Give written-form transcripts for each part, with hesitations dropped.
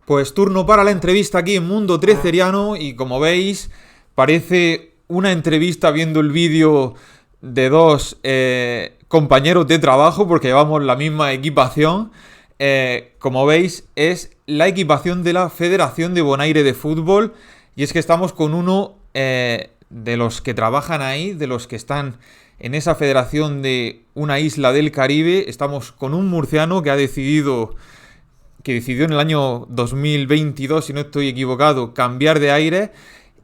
Pues turno para la entrevista aquí en Mundo Treceriano y como veis parece una entrevista viendo el vídeo de dos compañeros de trabajo porque llevamos la misma equipación. Como veis es la equipación de la Federación de Bonaire de Fútbol y es que estamos con uno de los que trabajan ahí, de los que están en esa federación de una isla del Caribe. Estamos con un murciano que decidió en el año 2022, si no estoy equivocado, cambiar de aire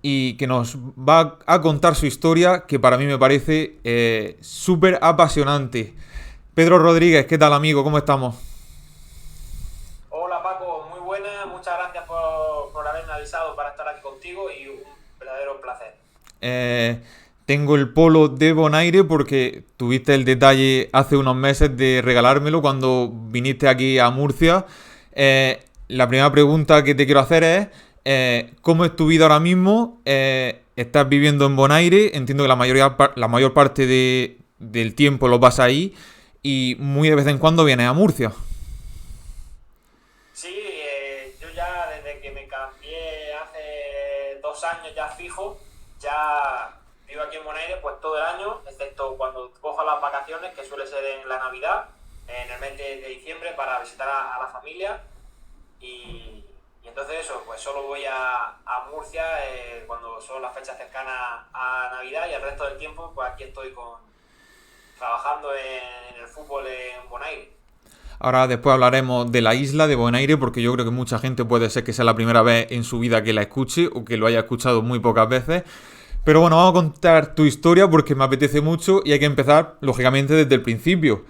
y que nos va a contar su historia, que para mí me parece súper apasionante. Pedro Rodríguez, ¿qué tal, amigo? ¿Cómo estamos? Hola Paco, muy buena, muchas gracias por haberme avisado para estar aquí contigo y un verdadero placer. Eh, Tengo el polo de Bonaire porque tuviste el detalle hace unos meses de regalármelo cuando viniste aquí a Murcia. La primera pregunta que te quiero hacer es, ¿cómo es tu vida ahora mismo? ¿Estás viviendo en Bonaire? Entiendo que la mayor parte del tiempo lo pasas ahí y muy de vez en cuando vienes a Murcia. Sí, yo ya desde que me cambié hace 2 años ya fijo, ya vivo aquí en Bonaire pues todo el año, excepto cuando cojo las vacaciones, que suele ser en la Navidad, en el mes de diciembre para visitar a la familia y entonces eso, pues solo voy a Murcia cuando son las fechas cercanas a Navidad y el resto del tiempo pues aquí estoy trabajando en el fútbol en Bonaire. Ahora después hablaremos de la isla de Bonaire porque yo creo que mucha gente puede ser que sea la primera vez en su vida que la escuche o que lo haya escuchado muy pocas veces. Pero bueno, vamos a contar tu historia porque me apetece mucho y hay que empezar, lógicamente, desde el principio.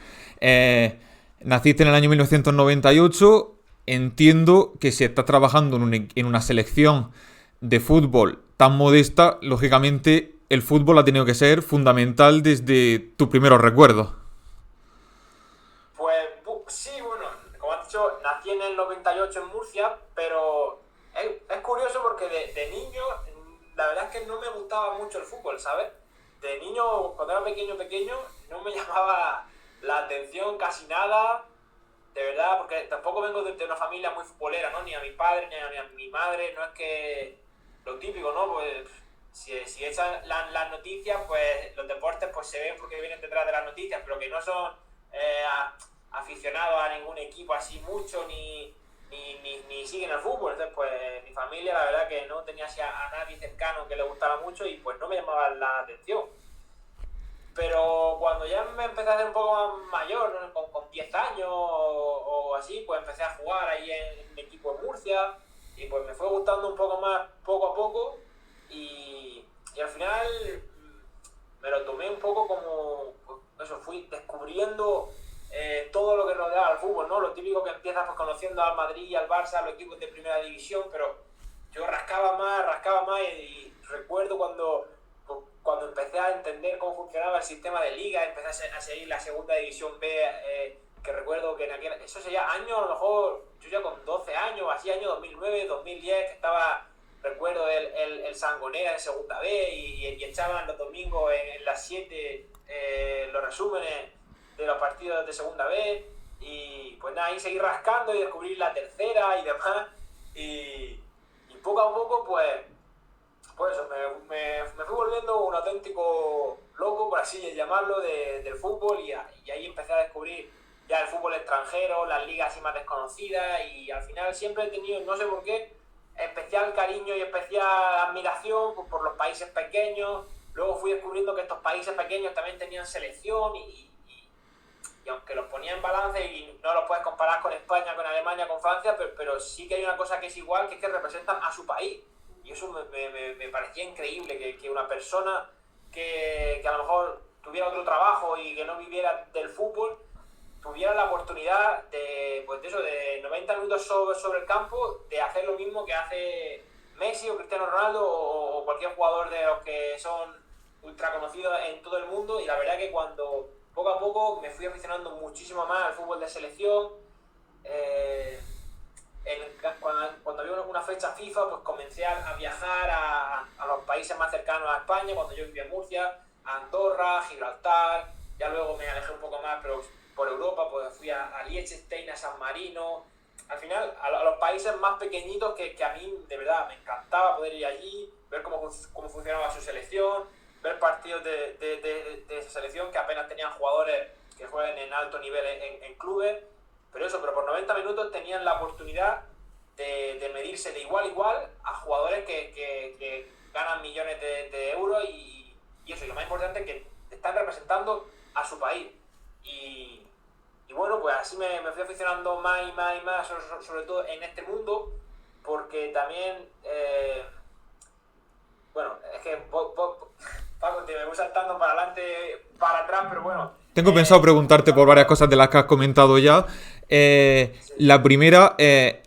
Naciste en el año 1998. Entiendo que si estás trabajando en una selección de fútbol tan modesta, lógicamente el fútbol ha tenido que ser fundamental desde tus primeros recuerdos. Pues sí, bueno, como has dicho, nací en el 98 en Murcia, pero es curioso porque de niño, la verdad es que no me gustaba mucho el fútbol, ¿sabes? De niño, cuando era pequeño, no me llamaba la atención casi nada, de verdad, porque tampoco vengo de una familia muy futbolera, ¿no? Ni a mi padre, ni a mi madre, no es que lo típico, ¿no? Pues si echan las noticias, pues los deportes pues se ven porque vienen detrás de las noticias, pero que no son eh, aficionados a ningún equipo así mucho, ni siguen el fútbol. Entonces, pues mi familia, la verdad que no tenía así a nadie cercano que le gustara mucho y pues no me llamaba la atención. Pero cuando ya me empecé a hacer un poco más mayor, ¿no? con 10 años o así, pues empecé a jugar ahí en el equipo de Murcia y pues me fue gustando un poco más poco a poco y al final me lo tomé un poco como, pues eso, fui descubriendo todo lo que rodeaba al fútbol, ¿no? Lo típico que empiezas pues, conociendo al Madrid y al Barça, los equipos de primera división, pero yo rascaba más y recuerdo cuando empecé a entender cómo funcionaba el sistema de liga, empecé a seguir la segunda división B, que recuerdo que en aquel, eso sería año, a lo mejor yo ya con 12 años, así año 2009, 2010, que estaba, recuerdo el Sangonera en segunda B y echaban los domingos en las 7 los resúmenes de los partidos de segunda B y pues nada, ahí seguí rascando y descubrí la tercera y demás y poco a poco pues eso, me fui volviendo un auténtico loco, por así llamarlo, del fútbol y ahí empecé a descubrir ya el fútbol extranjero, las ligas así más desconocidas y al final siempre he tenido, no sé por qué, especial cariño y especial admiración pues, por los países pequeños. Luego fui descubriendo que estos países pequeños también tenían selección y aunque los ponía en balance y no los puedes comparar con España, con Alemania, con Francia, pero sí que hay una cosa que es igual, que es que representan a su país. Y eso me parecía increíble, que una persona que a lo mejor tuviera otro trabajo y que no viviera del fútbol, tuviera la oportunidad de, pues de eso, de 90 minutos sobre el campo, de hacer lo mismo que hace Messi o Cristiano Ronaldo o cualquier jugador de los que son ultra conocidos en todo el mundo. Y la verdad que cuando poco a poco me fui aficionando muchísimo más al fútbol de selección, eh, cuando había una fecha FIFA, pues comencé a viajar a los países más cercanos a España, cuando yo vivía en Murcia, a Andorra, Gibraltar, ya luego me alejé un poco más, pero por Europa, pues fui a Liechtenstein, a San Marino, al final a los países más pequeñitos que a mí de verdad me encantaba poder ir allí, ver cómo funcionaba su selección, ver partidos de esa selección que apenas tenían jugadores que jueguen en alto nivel en clubes, pero por 90 minutos tenían la oportunidad de medirse de igual a igual a jugadores que ganan millones de euros y eso, y lo más importante es que están representando a su país. Y bueno, pues así me fui aficionando más y más y más, sobre todo en este mundo, porque también, bueno, es que Paco, te me voy saltando para adelante, para atrás, pero bueno. Tengo pensado preguntarte por varias cosas de las que has comentado ya. Sí. La primera,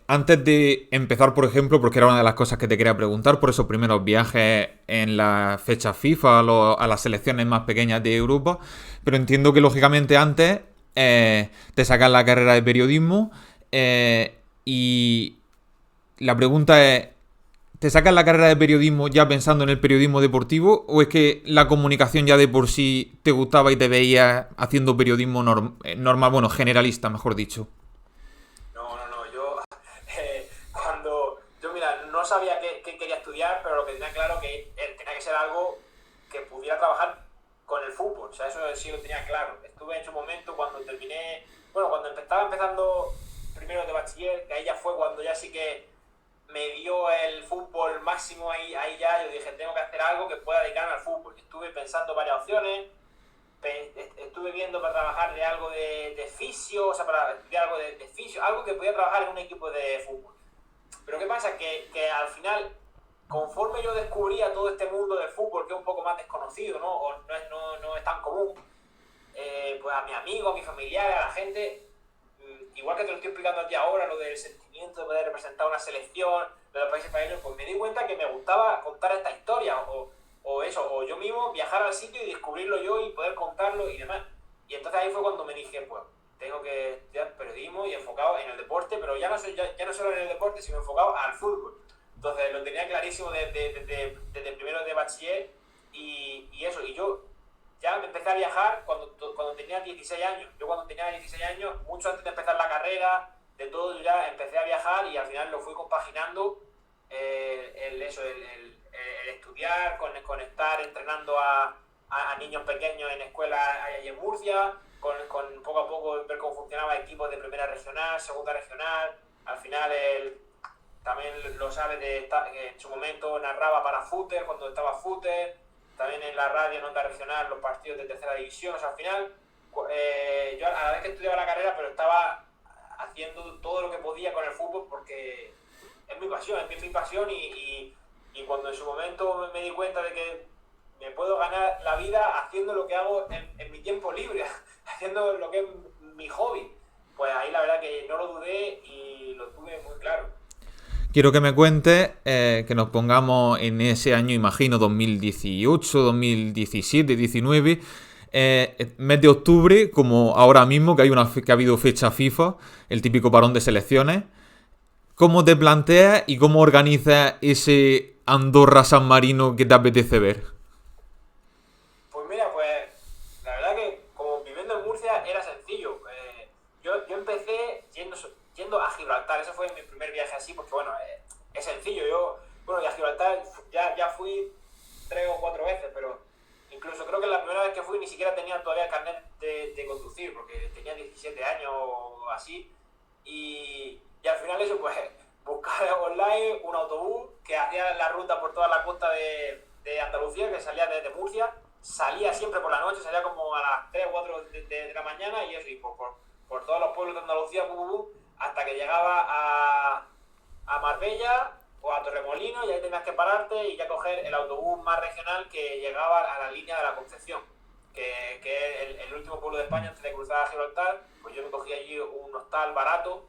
antes de empezar, por ejemplo, porque era una de las cosas que te quería preguntar, por esos primeros viajes en la fecha FIFA a las selecciones más pequeñas de Europa, pero entiendo que lógicamente antes te sacas la carrera de periodismo y la pregunta es, ¿te sacas la carrera de periodismo ya pensando en el periodismo deportivo o es que la comunicación ya de por sí te gustaba y te veías haciendo periodismo normal, bueno, generalista, mejor dicho? No, yo mira, no sabía qué quería estudiar, pero lo que tenía claro que tenía que ser algo que pudiera trabajar con el fútbol, o sea, eso sí lo tenía claro. Estuve en su momento cuando terminé, bueno, cuando estaba empezando primero de bachiller, que ahí ya fue cuando ya sí que me dio el fútbol máximo, ahí ya yo dije, tengo que hacer algo que pueda dedicarme al fútbol. Estuve pensando varias opciones, estuve viendo para trabajar de algo de fisio, o sea, para estudiar algo de fisio, algo que pudiera trabajar en un equipo de fútbol. Pero ¿qué pasa? Que al final, conforme yo descubría todo este mundo del fútbol, que es un poco más desconocido, ¿no? O no es tan común, pues a mis amigos, a mis familiares, a la gente, igual que te lo estoy explicando a ti ahora, lo del sentimiento de poder representar una selección de los países países, pues me di cuenta que me gustaba contar esta historia, o yo mismo viajar al sitio y descubrirlo yo y poder contarlo y demás. Y entonces ahí fue cuando me dije, pues tengo que estudiar periodismo y enfocado en el deporte, pero ya no solo en el deporte, sino enfocado al fútbol. Entonces lo tenía clarísimo desde primero de bachiller y eso, y yo ya me empecé a viajar cuando tenía 16 años. Yo cuando tenía 16 años, mucho antes de empezar la carrera, de todo, yo ya empecé a viajar y al final lo fui compaginando el estudiar con estar entrenando a niños pequeños en escuelas allá en Murcia, con poco a poco ver cómo funcionaba equipos de primera regional, segunda regional. Al final también lo sabes, que en su momento narraba para Footer, cuando estaba Footer, también en la radio en onda regional los partidos de tercera división. O sea, al final yo a la vez que estudiaba la carrera, pero estaba haciendo todo lo que podía con el fútbol porque es mi pasión, es mi pasión y cuando en su momento me di cuenta de que me puedo ganar la vida haciendo lo que hago en mi tiempo libre, haciendo lo que es mi hobby, pues ahí la verdad que no lo dudé y lo tuve muy claro. Quiero que me cuentes, que nos pongamos en ese año, imagino, 2018, 2017, 19, mes de octubre, como ahora mismo, que ha habido fecha FIFA, el típico parón de selecciones. ¿Cómo te planteas y cómo organizas ese Andorra-San Marino que te apetece ver? Pues mira, pues la verdad que como viviendo en Murcia era sencillo. Yo empecé yendo a Gibraltar, ese fue mi primer viaje así, porque bueno, es sencillo. Y a Gibraltar ya fui 3 o 4 veces, pero incluso creo que la primera vez que fui ni siquiera tenía todavía el carnet de conducir, porque tenía 17 años o así. Y al final eso, pues buscar online un autobús que hacía la ruta por toda la costa de Andalucía, que salía desde Murcia, salía siempre por la noche, salía como a las 3 o 4 de la mañana y eso, y por todos los pueblos de Andalucía, hasta que llegaba a Marbella o a Torremolinos, y ahí tenías que pararte y ya coger el autobús más regional que llegaba a la línea de la Concepción, que es el último pueblo de España antes de cruzar a Gibraltar. Pues yo me cogí allí un hostal barato,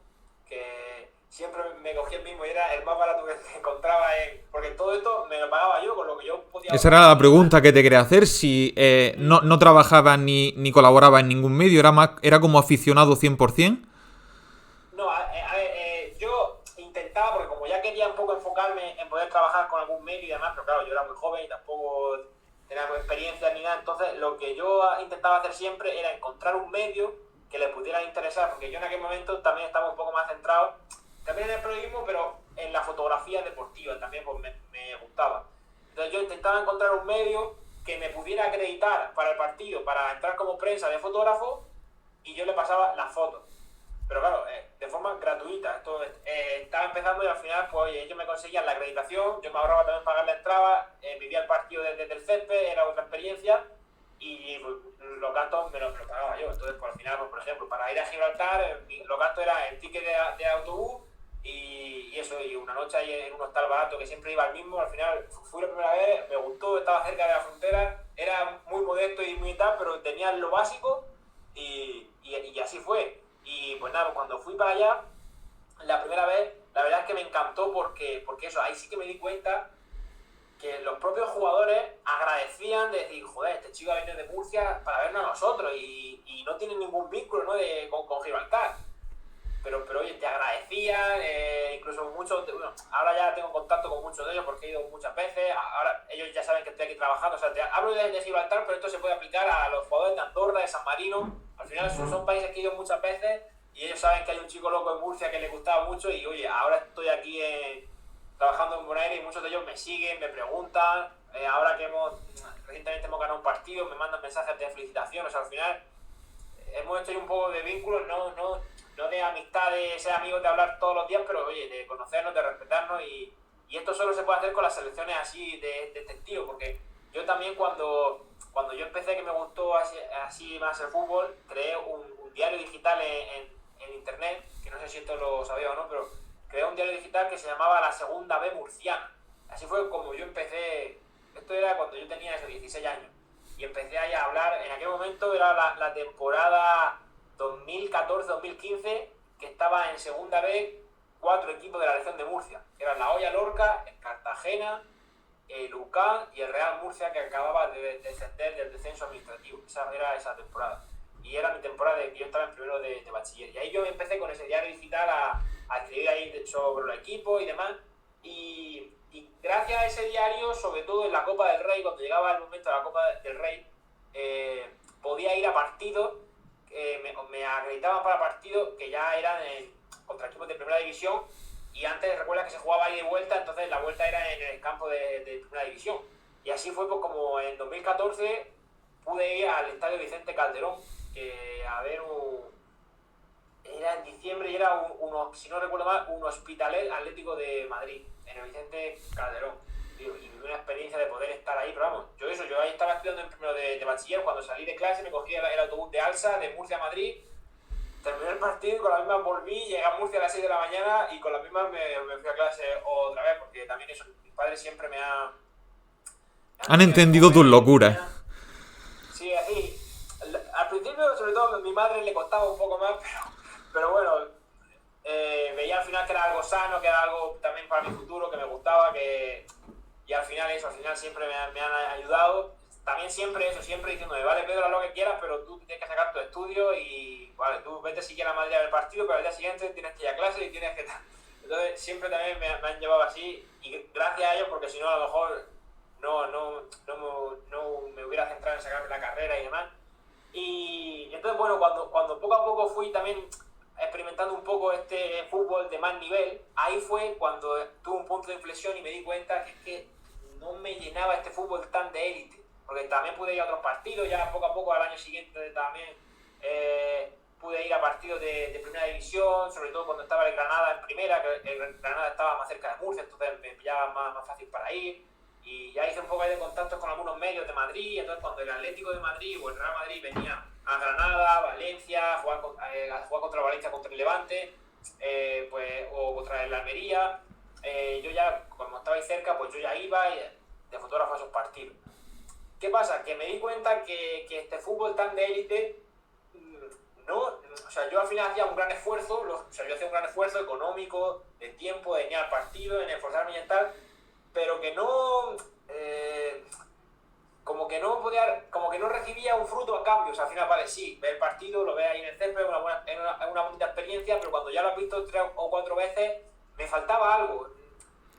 que siempre me cogí el mismo y era el más barato que encontraba, porque todo esto me lo pagaba yo con lo que yo podía Esa ahorrar. era la pregunta que te quería hacer, si no trabajabas ni colaborabas en ningún medio, era como aficionado 100%. No, yo intentaba, porque como ya quería un poco enfocarme en poder trabajar con algún medio y demás, pero claro, yo era muy joven y tampoco tenía experiencia ni nada, entonces lo que yo intentaba hacer siempre era encontrar un medio que le pudiera interesar, porque yo en aquel momento también estaba un poco más centrado también en el periodismo, pero en la fotografía deportiva también pues, me gustaba. Entonces yo intentaba encontrar un medio que me pudiera acreditar para el partido, para entrar como prensa de fotógrafo, y yo le pasaba las fotos. Pero claro, de forma gratuita. Esto estaba empezando y al final, pues oye, ellos me conseguían la acreditación, yo me ahorraba también pagar la entrada, vivía el partido desde el césped, era otra experiencia, y pues, los gastos me los pagaba yo. Entonces, pues, al final, pues, por ejemplo, para ir a Gibraltar, los gastos eran el ticket de autobús y eso, y una noche ahí en un hostal barato que siempre iba al mismo. Al final fui la primera vez, me gustó, estaba cerca de la frontera, era muy modesto y muy tal, pero tenía lo básico y así fue. Y pues nada, cuando fui para allá, la primera vez, la verdad es que me encantó porque eso, ahí sí que me di cuenta que los propios jugadores agradecían de decir, joder, este chico ha venido de Murcia para vernos a nosotros y no tiene ningún vínculo, ¿no? con Gibraltar. Pero oye, te agradecían, incluso muchos, bueno, ahora ya tengo contacto con muchos de ellos porque he ido muchas veces, ahora ellos ya saben que estoy aquí trabajando, o sea, hablo de Gibraltar, pero esto se puede aplicar a los jugadores de Andorra, de San Marino, al final son países que he ido muchas veces y ellos saben que hay un chico loco en Murcia que les gustaba mucho y oye, ahora estoy aquí trabajando en Bonaire y muchos de ellos me siguen, me preguntan, ahora que recientemente hemos ganado un partido, me mandan mensajes de felicitación, o sea, al final hemos hecho ahí un poco de vínculos, no de amistad, de ser amigos, de hablar todos los días, pero oye, de conocernos, de respetarnos y esto solo se puede hacer con las selecciones así de este estilo, porque yo también cuando yo empecé, que me gustó así más el fútbol, creé un diario digital en internet, que no sé si esto lo sabía o no, pero creé un diario digital que se llamaba La Segunda B Murciana. Así fue como yo empecé, esto era cuando yo tenía esos 16 años, y empecé ahí a hablar, en aquel momento era la temporada 2014-2015, que estaba en Segunda B 4 equipos de la región de Murcia, que eran la Hoya Lorca, el Cartagena, el UCAM y el Real Murcia, que acababa de descender del descenso administrativo. Esa era esa temporada. Y era mi temporada de que yo estaba en primero de bachiller. Y ahí yo empecé con ese diario digital a escribir ahí sobre los equipos y demás. Y gracias a ese diario, sobre todo en la Copa del Rey, cuando llegaba el momento de la Copa del Rey, podía ir a partidos, me acreditaban para partidos que ya eran contra equipos de primera división. Y antes recuerda que se jugaba ahí de vuelta, entonces la vuelta era en el campo de primera división. Y así fue pues como en 2014 pude ir al estadio Vicente Calderón, que a ver, era en diciembre y era si no recuerdo mal, un Hospitalet Atlético de Madrid, en el Vicente Calderón. Y viví una experiencia de poder estar ahí, pero vamos, yo ahí estaba estudiando en primero de bachiller, cuando salí de clase me cogí el autobús de Alsa, de Murcia a Madrid. Terminé el partido y con la misma volví, llegué a Murcia a las 6 de la mañana y con la misma me fui a clase otra vez, porque también eso, mis padres siempre han entendido tus locuras. Sí, así. Al principio, sobre todo, a mi madre le costaba un poco más, pero bueno, veía al final que era algo sano, que era algo también para mi futuro, que me gustaba, y al final siempre me han ayudado. También siempre diciéndome, vale Pedro, haz lo que quieras, pero tú tienes que sacar tu estudio y vale, tú vete si quieres a Madrid a ver el partido, pero al día siguiente tienes que ir a clase y tienes que... Entonces siempre también me han llevado así y gracias a ellos, porque si no a lo mejor no me hubiera centrado en sacarme la carrera y demás. Y entonces bueno, cuando poco a poco fui también experimentando un poco este fútbol de más nivel, ahí fue cuando tuve un punto de inflexión y me di cuenta que es que no me llenaba este fútbol tan de élite. Porque también pude ir a otros partidos, ya poco a poco al año siguiente también pude ir a partidos de primera división, sobre todo cuando estaba el Granada en primera, que el Granada estaba más cerca de Murcia, entonces me pillaba más fácil para ir. Y ya hice un poco de contactos con algunos medios de Madrid, entonces cuando el Atlético de Madrid o el Real Madrid venía a Granada, Valencia, a jugar contra Valencia, contra el Levante, o contra el Almería, yo ya, como estaba ahí cerca, pues yo ya iba de fotógrafo a esos partidos. ¿Qué pasa? Que me di cuenta que este fútbol tan de élite, o sea, yo al final hacía un gran esfuerzo, yo hacía un gran esfuerzo económico, de tiempo, de ir al partido, en esforzarme y tal, pero que como que no recibía un fruto a cambio. O sea, al final, vale, sí, ver el partido, lo ves ahí en el césped, es una bonita experiencia, pero cuando ya lo has visto 3 o 4 veces, me faltaba algo.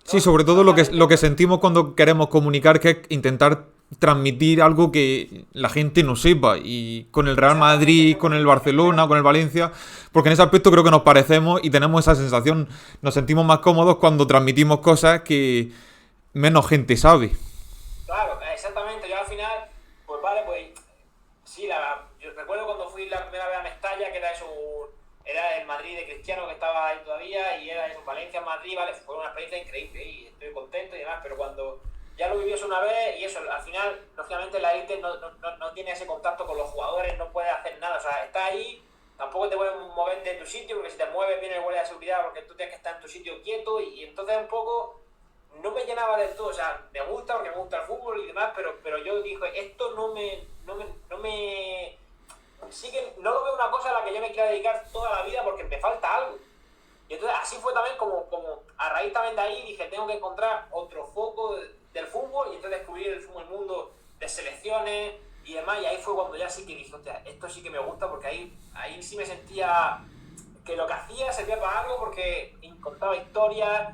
Sí, sobre todo lo que sentimos cuando queremos comunicar, que es intentar transmitir algo que la gente no sepa. Y con el Real Madrid, con el Barcelona, con el Valencia, porque en ese aspecto creo que nos parecemos y tenemos esa sensación, nos sentimos más cómodos cuando transmitimos cosas que menos gente sabe. Claro, exactamente. Yo al final, pues vale, pues sí, yo recuerdo cuando fui la primera vez a Mestalla, que era eso, era el Madrid de Cristiano que estaba ahí todavía, y era eso, Valencia, Madrid, vale, fue una experiencia increíble y estoy contento y demás, pero cuando ya lo vivió una vez y eso, al final, lógicamente la élite no tiene ese contacto con los jugadores, no puede hacer nada, o sea, está ahí, tampoco te puedes mover de tu sitio, porque si te mueves viene el guardia de seguridad, porque tú tienes que estar en tu sitio quieto, y entonces un poco no me llenaba del todo, o sea, me gusta porque me gusta el fútbol y demás, pero yo dije, esto no me sí que no lo veo una cosa a la que yo me quiera dedicar toda la vida porque me falta algo. Y entonces así fue también como a raíz también de ahí dije, tengo que encontrar otro foco del fútbol, y entonces descubrir el mundo de selecciones y demás, y ahí fue cuando ya sí que dije, hostia, esto sí que me gusta, porque ahí sí me sentía que lo que hacía servía para algo, porque contaba historias,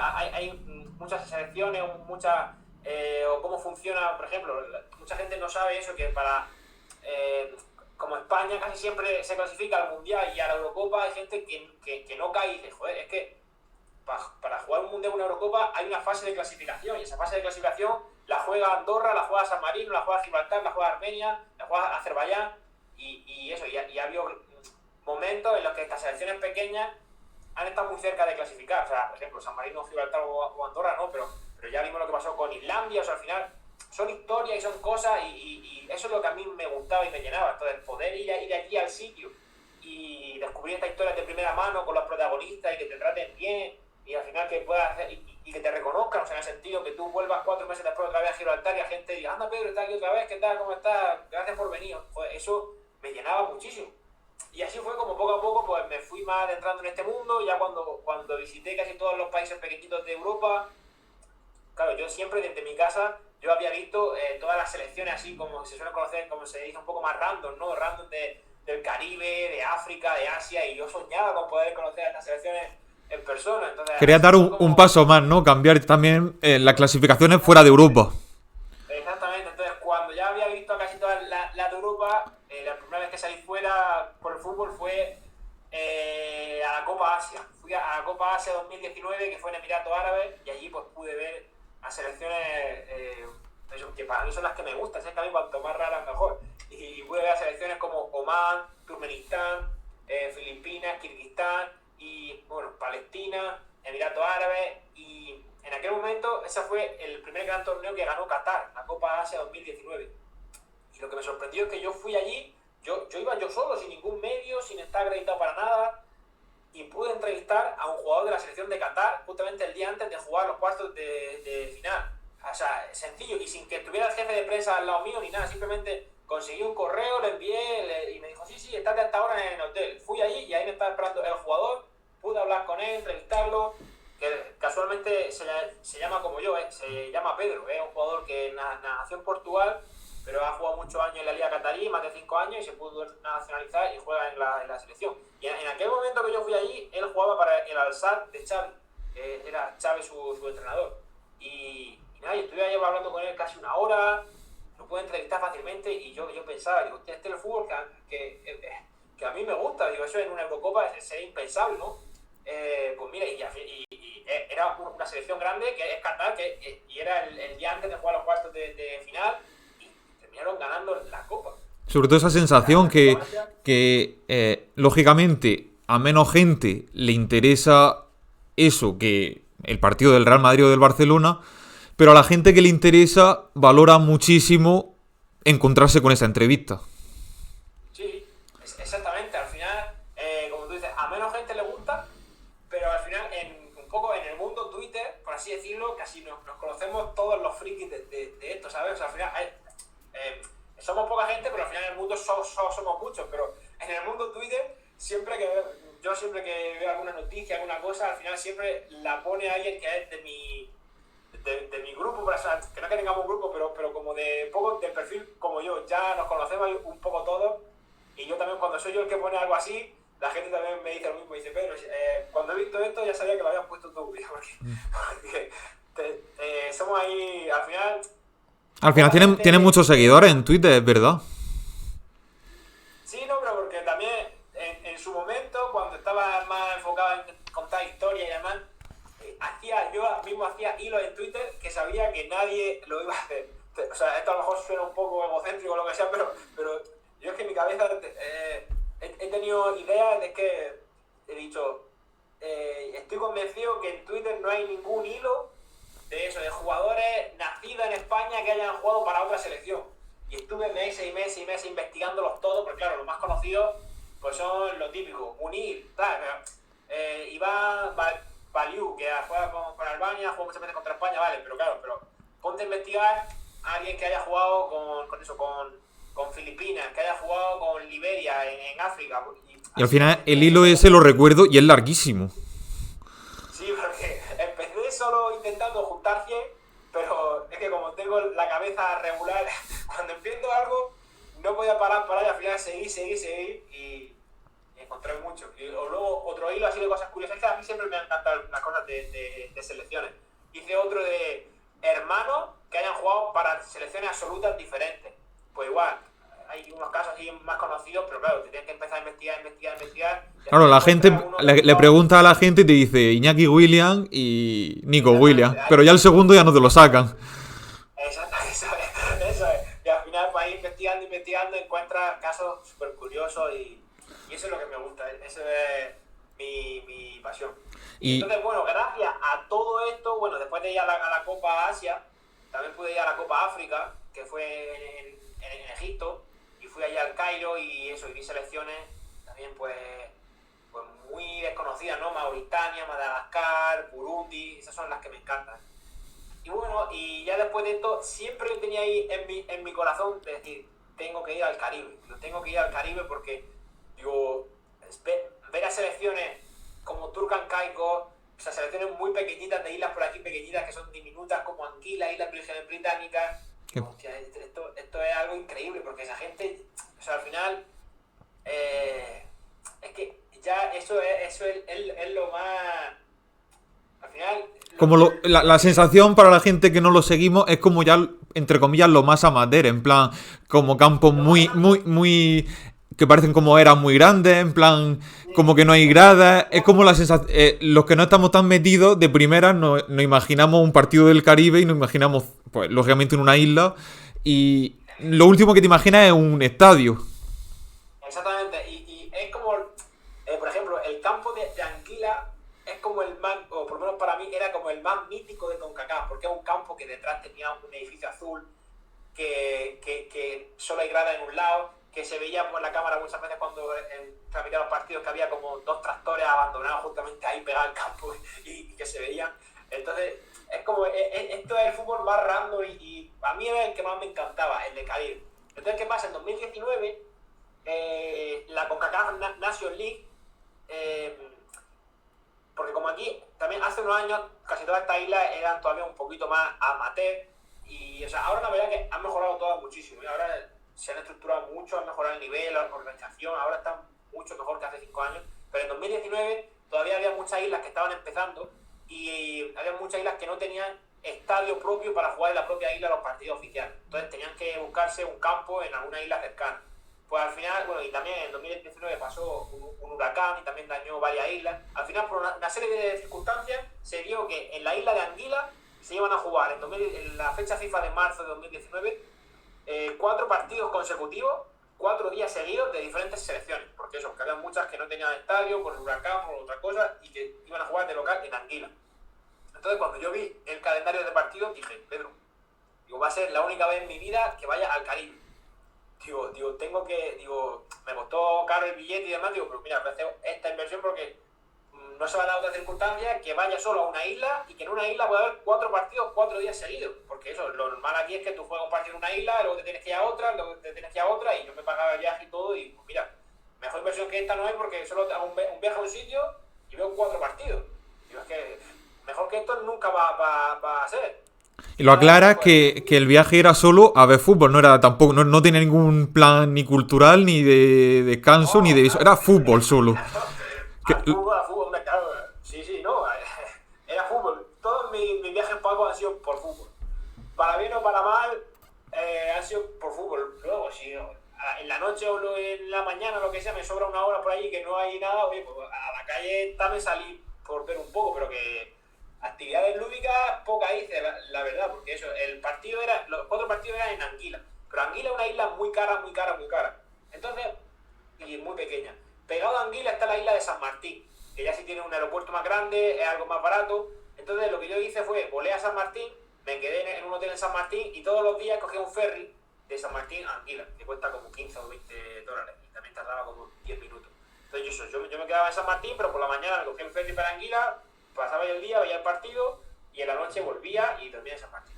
hay muchas selecciones, o cómo funciona, por ejemplo, mucha gente no sabe eso, que como España casi siempre se clasifica al Mundial y a la Eurocopa, hay gente que no cae y dice, joder, es que para jugar un Mundial o una Eurocopa hay una fase de clasificación, y esa fase de clasificación la juega Andorra, la juega San Marino, la juega Gibraltar, la juega Armenia, la juega Azerbaiyán, y ha habido momentos en los que estas selecciones pequeñas han estado muy cerca de clasificar, o sea, por ejemplo, San Marino, Gibraltar o Andorra no, pero ya vimos lo que pasó con Islandia, o sea, al final son historias y son cosas, y eso es lo que a mí me gustaba y me llenaba. Entonces, poder ir allí al sitio y descubrir estas historias de primera mano con los protagonistas, y que te traten bien, y al final que puedas hacer, y que te reconozcan, o sea, en el sentido que tú vuelvas 4 meses después otra vez a Gibraltar y la gente diga, anda Pedro, está aquí otra vez, ¿qué tal? ¿Cómo estás? Gracias por venir. Joder, eso me llenaba muchísimo. Y así fue como poco a poco pues me fui más adentrando en este mundo. Ya cuando visité casi todos los países pequeñitos de Europa, claro, yo siempre desde mi casa yo había visto todas las selecciones así como se suele conocer, como se dice, un poco más random, ¿no? Random del Caribe, de África, de Asia, y yo soñaba con poder conocer a estas selecciones en persona. Entonces, Quería dar un paso más, ¿no? Cambiar también las clasificaciones fuera de Europa. Exactamente, entonces cuando ya había visto casi todas las de Europa, la primera vez que salí fuera por el fútbol fue a la Copa Asia. Fui a la Copa Asia 2019, que fue en Emiratos Árabes, y allí pues pude ver a selecciones que para mí son las que me gustan, es que a mí cuanto más raras mejor. Y pude ver a selecciones como Omán, Turkmenistán, Filipinas, Kirguistán y bueno, Palestina, Emiratos Árabes, y en aquel momento ese fue el primer gran torneo que ganó Qatar, la Copa Asia 2019. Y lo que me sorprendió es que yo fui allí, yo iba yo solo, sin ningún medio, sin estar acreditado para nada, y pude entrevistar a un jugador de la selección de Qatar justamente el día antes de jugar los cuartos de final. O sea, sencillo, y sin que estuviera el jefe de prensa al lado mío ni nada, simplemente conseguí un correo, le envié y me dijo, sí, estate hasta ahora en el hotel. Fui allí y ahí me estaba esperando el jugador, pude hablar con él, entrevistarlo, que casualmente se llama como yo, se llama Pedro, es un jugador que nació en Portugal, pero ha jugado muchos años en la Liga Catarí, más de 5 años, y se pudo nacionalizar y juega en la selección. Y en aquel momento que yo fui allí, él jugaba para el Al-Sadd de Xavi, era Xavi su entrenador. Y nada, yo estuve ahí hablando con él casi 1 hora, lo pude entrevistar fácilmente, y yo pensaba, digo, este es el fútbol que a mí me gusta, digo, eso en una Eurocopa sería impensable, ¿no? Pues mira, y era una selección grande, que es Qatar, y era el día antes de jugar los cuartos de final, y terminaron ganando la Copa. Sobre todo esa sensación que lógicamente, a menos gente le interesa eso que el partido del Real Madrid o del Barcelona, pero a la gente que le interesa valora muchísimo encontrarse con esa entrevista. Sí, exactamente. Al final, como tú dices, a menos gente le gusta, pero al final, un poco en el mundo Twitter, por así decirlo, casi nos conocemos todos los frikis de esto, ¿sabes? O sea, al final somos poca gente, pero al final en el mundo somos muchos. Pero en el mundo Twitter, siempre que veo alguna noticia, alguna cosa, al final siempre la pone alguien que es de mi grupo, que no es que tengamos un grupo, pero como de poco del perfil como yo, ya nos conocemos un poco todos, y yo también cuando soy yo el que pone algo así, la gente también me dice lo mismo, dice, Pedro, cuando he visto esto ya sabía que lo habías puesto tú, porque somos ahí, al final, Al con final la tiene gente. muchos seguidores en Twitter, es verdad. Sí, no, pero porque también en su momento, cuando estaba más enfocado en contar historias y demás, yo mismo hacía hilos en Twitter que sabía que nadie lo iba a hacer. O sea, esto a lo mejor suena un poco egocéntrico o lo que sea, pero yo es que en mi cabeza he tenido ideas de que he dicho, estoy convencido que en Twitter no hay ningún hilo de eso, de jugadores nacidos en España que hayan jugado para otra selección. Y estuve meses y meses y meses investigándolos todos, porque claro, los más conocidos pues son lo típico, Munir, tal, Iván Baliu, que juega con Albania, juega muchas veces contra España, vale, pero claro, pero ponte a investigar a alguien que haya jugado con Filipinas, que haya jugado con Liberia en África. Y Y al así final el empecé hilo solo. ese lo recuerdo y es larguísimo. Sí, porque empecé solo intentando juntar 100, pero es que como tengo la cabeza regular, cuando empiezo algo, no podía parar y al final seguí y encontré mucho. Y luego otro hilo así de cosas curiosas, es que a mí siempre me han encantado las cosas de selecciones. Hice otro de hermanos que hayan jugado para selecciones absolutas diferentes. Pues igual, hay unos casos así más conocidos, pero claro, te tienes que empezar a investigar. Y al Claro, final la gente encontré algunos que han le jugado. pregunta a la gente y te dice Iñaki William y Nico William. Exactamente, Pero ya el segundo ya no te lo sacan. exacto, eso es. Y al final, para ir investigando, encuentras casos súper curiosos y eso es lo que me gusta, eso es mi pasión. Y Y, entonces, bueno, gracias a todo esto, bueno, después de ir a la Copa Asia, también pude ir a la Copa África, que fue en Egipto, y fui allá al Cairo y eso, y vi selecciones también pues muy desconocidas, ¿no? Mauritania, Madagascar, Burundi, esas son las que me encantan. Y bueno, y ya después de esto, siempre tenía ahí en mi corazón de decir, tengo que ir al Caribe. Tengo que ir al Caribe porque, digo, ver a selecciones como Turcan Caicos, o sea, selecciones muy pequeñitas de islas por aquí pequeñitas que son diminutas como Anguila, Islas Vírgenes Británicas. Digo, hostia, esto es algo increíble porque esa gente, o sea, al final, es que ya eso es lo más. Al final, como la sensación para la gente que no lo seguimos es como ya, entre comillas, lo más amateur. En plan, como campos lo más. muy que parecen como eras muy grandes. En plan, como que no hay gradas. Es como la sensación. Los que no estamos tan metidos de primera nos imaginamos un partido del Caribe y nos imaginamos, pues, lógicamente en una isla. Y lo último que te imaginas es un estadio. Exactamente, y es como, por ejemplo, el campo de Anguila es como el más, o por lo menos para mí, era como el más mítico de CONCACAF, porque es un campo que detrás tenía un edificio azul, que solo hay grada en un lado, que se veía por la cámara muchas veces cuando transmitían los partidos que había como dos tractores abandonados justamente ahí pegados al campo y que se veían. Entonces, es como, esto es el fútbol más random y a mí era el que más me encantaba, el de Caribe. Entonces, ¿qué pasa? En 2019 la CONCACAF Nation League, porque como aquí también hace unos años casi todas estas islas eran todavía un poquito más amateur y o sea, ahora la verdad que han mejorado todas muchísimo y ahora se han estructurado mucho, han mejorado el nivel, la organización, ahora están mucho mejor que hace 5 años, pero en 2019 todavía había muchas islas que estaban empezando y había muchas islas que no tenían estadio propio para jugar en la propia isla los partidos oficiales, entonces tenían que buscarse un campo en alguna isla cercana. Pues al final, bueno, y también en 2019 pasó un huracán y también dañó varias islas. Al final, por una serie de circunstancias, se dio que en la isla de Anguila se iban a jugar en la fecha FIFA de marzo de 2019 4 partidos consecutivos, 4 días seguidos de diferentes selecciones. Porque eso, que había muchas que no tenían estadio, por el huracán, por otra cosa, y que iban a jugar de local en Anguila. Entonces, cuando yo vi el calendario de partidos, dije, Pedro, digo, va a ser la única vez en mi vida que vaya al Caribe. Me costó caro el billete y demás, pero mira, voy a hacer esta inversión porque no se va a dar otra circunstancia que vaya solo a una isla y que en una isla pueda haber 4 partidos 4 días seguidos, porque eso, lo normal aquí es que tú juegas un partido en una isla, luego te tienes que ir a otra, luego te tienes que ir a otra y yo me pagaba el viaje y todo y pues mira, mejor inversión que esta no hay porque solo hago un viaje a un sitio y veo 4 partidos. Digo, es que mejor que esto nunca va a ser. Y lo aclara que el viaje era solo a ver fútbol, no era tampoco, no tenía ningún plan ni cultural, ni de descanso, ni de eso, era fútbol solo. A fútbol, me cago. Sí, no, era fútbol. Todos mis viajes pagos han sido por fútbol. Para bien o para mal, Han sido por fútbol. Luego, si en la noche o en la mañana, lo que sea, me sobra una hora por ahí que no hay nada, oye, pues a la calle también salí por ver un poco, pero que actividades lúdicas poca hice, la verdad, porque eso, los 4 partidos eran en Anguila, pero Anguila es una isla muy cara, muy cara, muy cara. Entonces, y muy pequeña. Pegado a Anguila está la isla de San Martín, que ya sí tiene un aeropuerto más grande, es algo más barato. Entonces lo que yo hice fue, volé a San Martín, me quedé en un hotel en San Martín y todos los días cogía un ferry de San Martín a Anguila, que cuesta como 15 o 20 dólares y también tardaba como 10 minutos. Entonces yo me quedaba en San Martín, pero por la mañana me cogía el ferry para Anguila, pasaba el día, veía el partido y en la noche volvía y dormía en San Martín.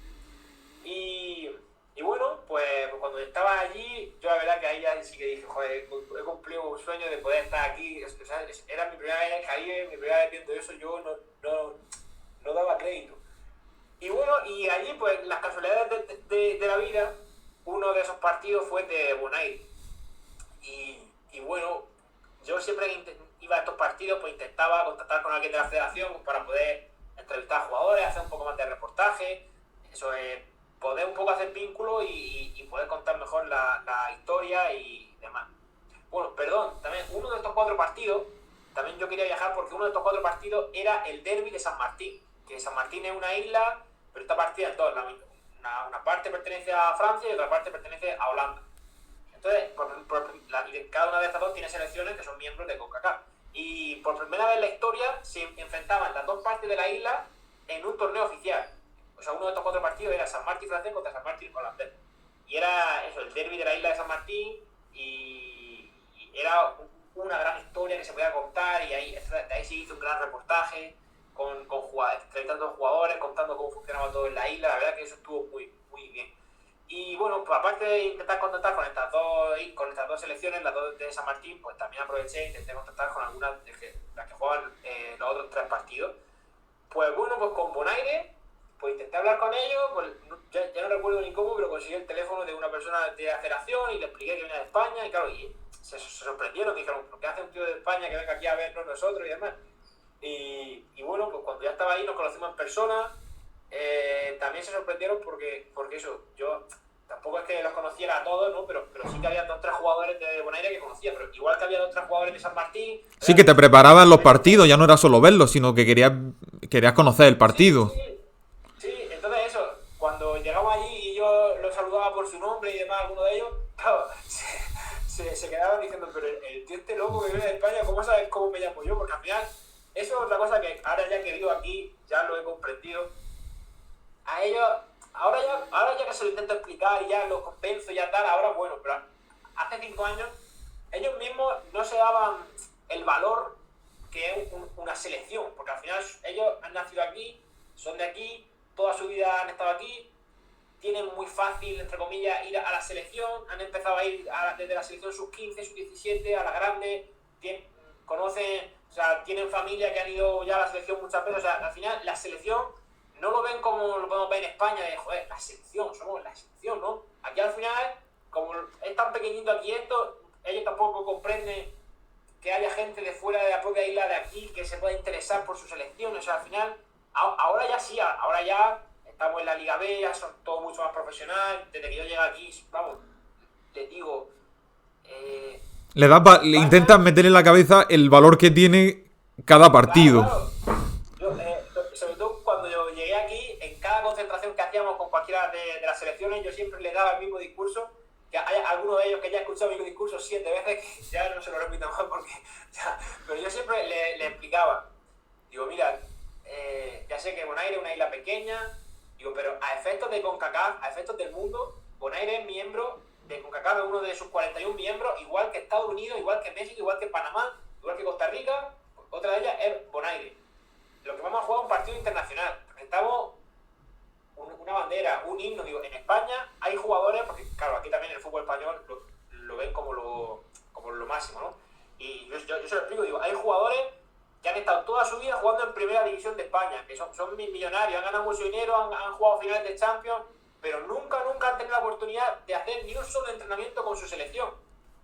Y bueno, pues cuando estaba allí, yo la verdad que ahí ya sí que dije, joder, he cumplido un sueño de poder estar aquí. O sea, era mi primera vez en el Caribe, mi primera vez viendo eso, yo no daba crédito. Y bueno, y allí pues las casualidades de la vida, uno de esos partidos fue de Bonaire. Y bueno, yo siempre iba a estos partidos, pues intentaba contactar con alguien de la federación para poder entrevistar a jugadores, hacer un poco más de reportaje, eso es, poder un poco hacer vínculos y poder contar mejor la historia y demás. Bueno, perdón, también uno de estos 4 partidos, también yo quería viajar porque uno de estos 4 partidos era el derbi de San Martín, que San Martín es una isla, pero está partida en dos, una parte pertenece a Francia y otra parte pertenece a Holanda. Entonces, cada una de estas dos tiene selecciones que son miembros de CONCACAF. Y por primera vez en la historia se enfrentaban las dos partes de la isla en un torneo oficial. O sea, uno de estos 4 partidos era San Martín francés contra San Martín holandés. Y era eso, el derbi de la isla de San Martín y era una gran historia que se podía contar y de ahí se hizo un gran reportaje con jugadores, entrevistando jugadores, contando cómo funcionaba todo en la isla. La verdad que eso estuvo muy, muy bien. Y bueno, pues aparte de intentar contactar con estas dos selecciones, las dos de San Martín, pues también aproveché e intenté contactar con algunas de las que juegan los otros 3 partidos. Pues bueno, pues con Bonaire, pues intenté hablar con ellos, pues ya no recuerdo ni cómo, pero conseguí el teléfono de una persona de la federación y le expliqué que venía de España y claro, y se sorprendieron, dijeron, ¿qué hace un tío de España que venga aquí a vernos nosotros y demás? Y bueno, pues cuando ya estaba ahí nos conocimos en persona. También se sorprendieron porque eso, yo tampoco es que los conociera a todos, ¿no? Pero sí que había 2 o 3 jugadores de Bonaire que conocía, pero igual que había 2 o 3 jugadores de San Martín. Sí, que te preparaban los partidos, ya no era solo verlos, sino que querías conocer el partido. Sí, entonces eso, cuando llegamos allí y yo los saludaba por su nombre y demás, alguno de ellos, claro, se quedaban diciendo, pero el tío este loco que viene de España, ¿cómo sabes cómo me llamo yo? Porque al final, eso es otra cosa que ahora ya que vivo aquí, ya lo he comprendido. A ellos, ahora ya que se lo intento explicar y ya los convenzo, ya tal, ahora bueno, pero hace 5 años ellos mismos no se daban el valor que es una selección, porque al final ellos han nacido aquí, son de aquí, toda su vida han estado aquí, tienen muy fácil, entre comillas, ir a la selección, han empezado a ir desde la selección sub-15, sub-17, a la grande, conocen, o sea, tienen familia que han ido ya a la selección muchas veces, o sea, al final la selección no lo ven como lo podemos ver en España, de joder, la selección, somos la selección, ¿no? Aquí al final, como es tan pequeñito aquí esto, ellos tampoco comprenden que haya gente de fuera de la propia isla de aquí que se pueda interesar por su selección, o sea, al final, ahora ya sí, ahora ya estamos en la Liga B, ya son todo mucho más profesional, desde que yo llegué aquí, vamos, les digo... Le intentas meter en la cabeza el valor que tiene cada partido. Claro. Sobre todo cuando yo llegué aquí, en cada concentración que hacíamos con cualquiera de las selecciones, yo siempre les daba el mismo discurso, que hay algunos de ellos que ya he escuchado mi discurso 7 veces, que ya no se lo repito más porque... pero yo siempre le explicaba, digo, mira, ya sé que Bonaire es una isla pequeña, digo, pero a efectos de CONCACAF, a efectos del mundo, Bonaire es miembro de CONCACAF, es uno de sus 41 miembros, igual que Estados Unidos, igual que México, igual que Panamá, igual que Costa Rica, otra de ellas es Bonaire. Lo que vamos a jugar es un partido internacional, presentamos una bandera, un himno, digo, en España hay jugadores, porque claro, aquí también el fútbol español lo ven como lo máximo, ¿no? Y yo se lo explico, digo, hay jugadores que han estado toda su vida jugando en primera división de España, que son millonarios, han ganado mucho dinero, han jugado finales de Champions, pero nunca han tenido la oportunidad de hacer ni un solo entrenamiento con su selección.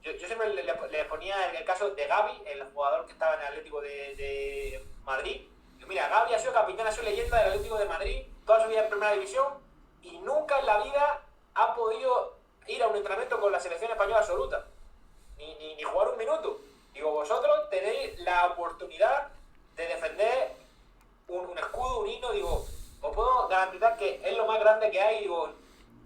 Yo siempre le ponía el caso de Gavi, el jugador que estaba en el Atlético de Madrid. Digo, mira, Gavi ha sido capitán, ha sido leyenda del Atlético de Madrid, toda su vida en primera división, y nunca en la vida ha podido ir a un entrenamiento con la selección española absoluta, ni jugar un minuto. Digo, vosotros tenéis la oportunidad de defender un escudo, un himno. Digo, os puedo garantizar que es lo más grande que hay. Digo,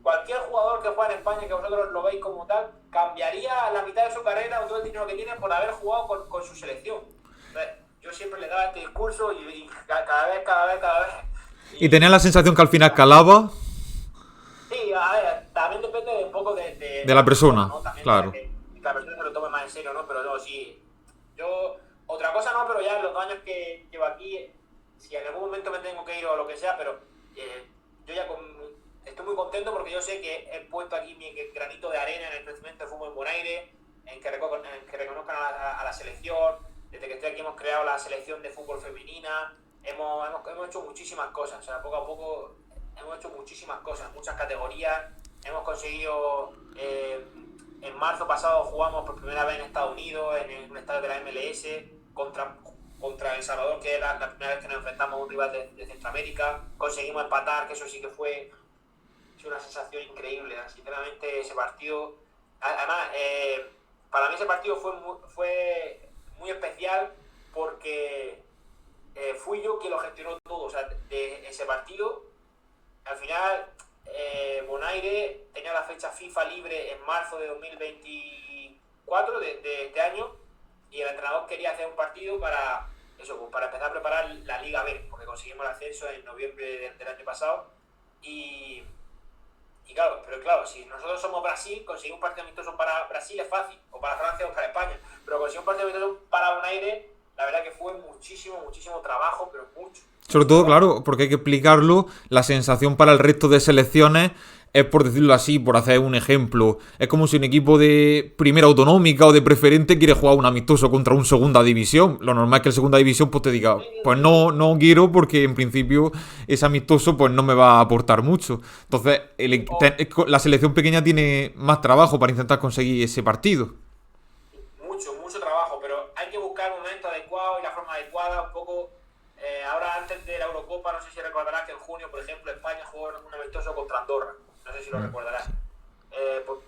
cualquier jugador que juega en España, que vosotros lo veis como tal, cambiaría la mitad de su carrera o todo el dinero que tiene por haber jugado con su selección. Entonces, yo siempre le daba este discurso y cada vez. ¿Y tenías la sensación que al final calaba? Sí, a ver, también depende de un poco de la persona, ¿no? También claro. Que la persona se lo tome más en serio, ¿no? Pero no, sí. Yo, otra cosa no, pero ya en los 2 años que llevo aquí, si en algún momento me tengo que ir o lo que sea, pero yo ya estoy muy contento porque yo sé que he puesto aquí mi granito de arena en el crecimiento del fútbol en Bonaire, en que reconozcan a la selección. Desde que estoy aquí hemos creado la selección de fútbol femenina, hemos hecho muchísimas cosas, o sea, poco a poco hemos hecho muchísimas cosas, muchas categorías, hemos conseguido, en marzo pasado jugamos por primera vez en Estados Unidos, en un estadio de la MLS, contra El Salvador, que era la primera vez que nos enfrentamos a un rival de Centroamérica, conseguimos empatar, que eso sí que fue una sensación increíble, sinceramente ese partido, además, para mí ese partido fue muy especial porque fui yo quien lo gestionó todo, o sea, de ese partido. Al final, Bonaire tenía la fecha FIFA libre en marzo de 2024 de este año, y el entrenador quería hacer un partido para empezar a preparar la Liga B, porque conseguimos el ascenso en noviembre del año pasado. Y claro, si nosotros somos Brasil, conseguir un partido amistoso para Brasil es fácil, o para Francia o para España, pero conseguir un partido amistoso para Bonaire, la verdad que fue muchísimo trabajo, pero mucho. Sobre todo, claro, porque hay que explicarlo, la sensación para el resto de selecciones es, por decirlo así, por hacer un ejemplo, es como si un equipo de primera autonómica o de preferente quiere jugar un amistoso contra un segunda división. Lo normal es que el segunda división pues te diga, pues no quiero porque en principio ese amistoso pues no me va a aportar mucho. Entonces, la selección pequeña tiene más trabajo para intentar conseguir ese partido. Mucho trabajo, pero hay que buscar el momento adecuado y la forma adecuada, un poco. Ahora, antes de la Eurocopa, no sé si recordarás que en junio, por ejemplo, España jugó un amistoso contra Andorra. No sé si lo recordarás. Pues,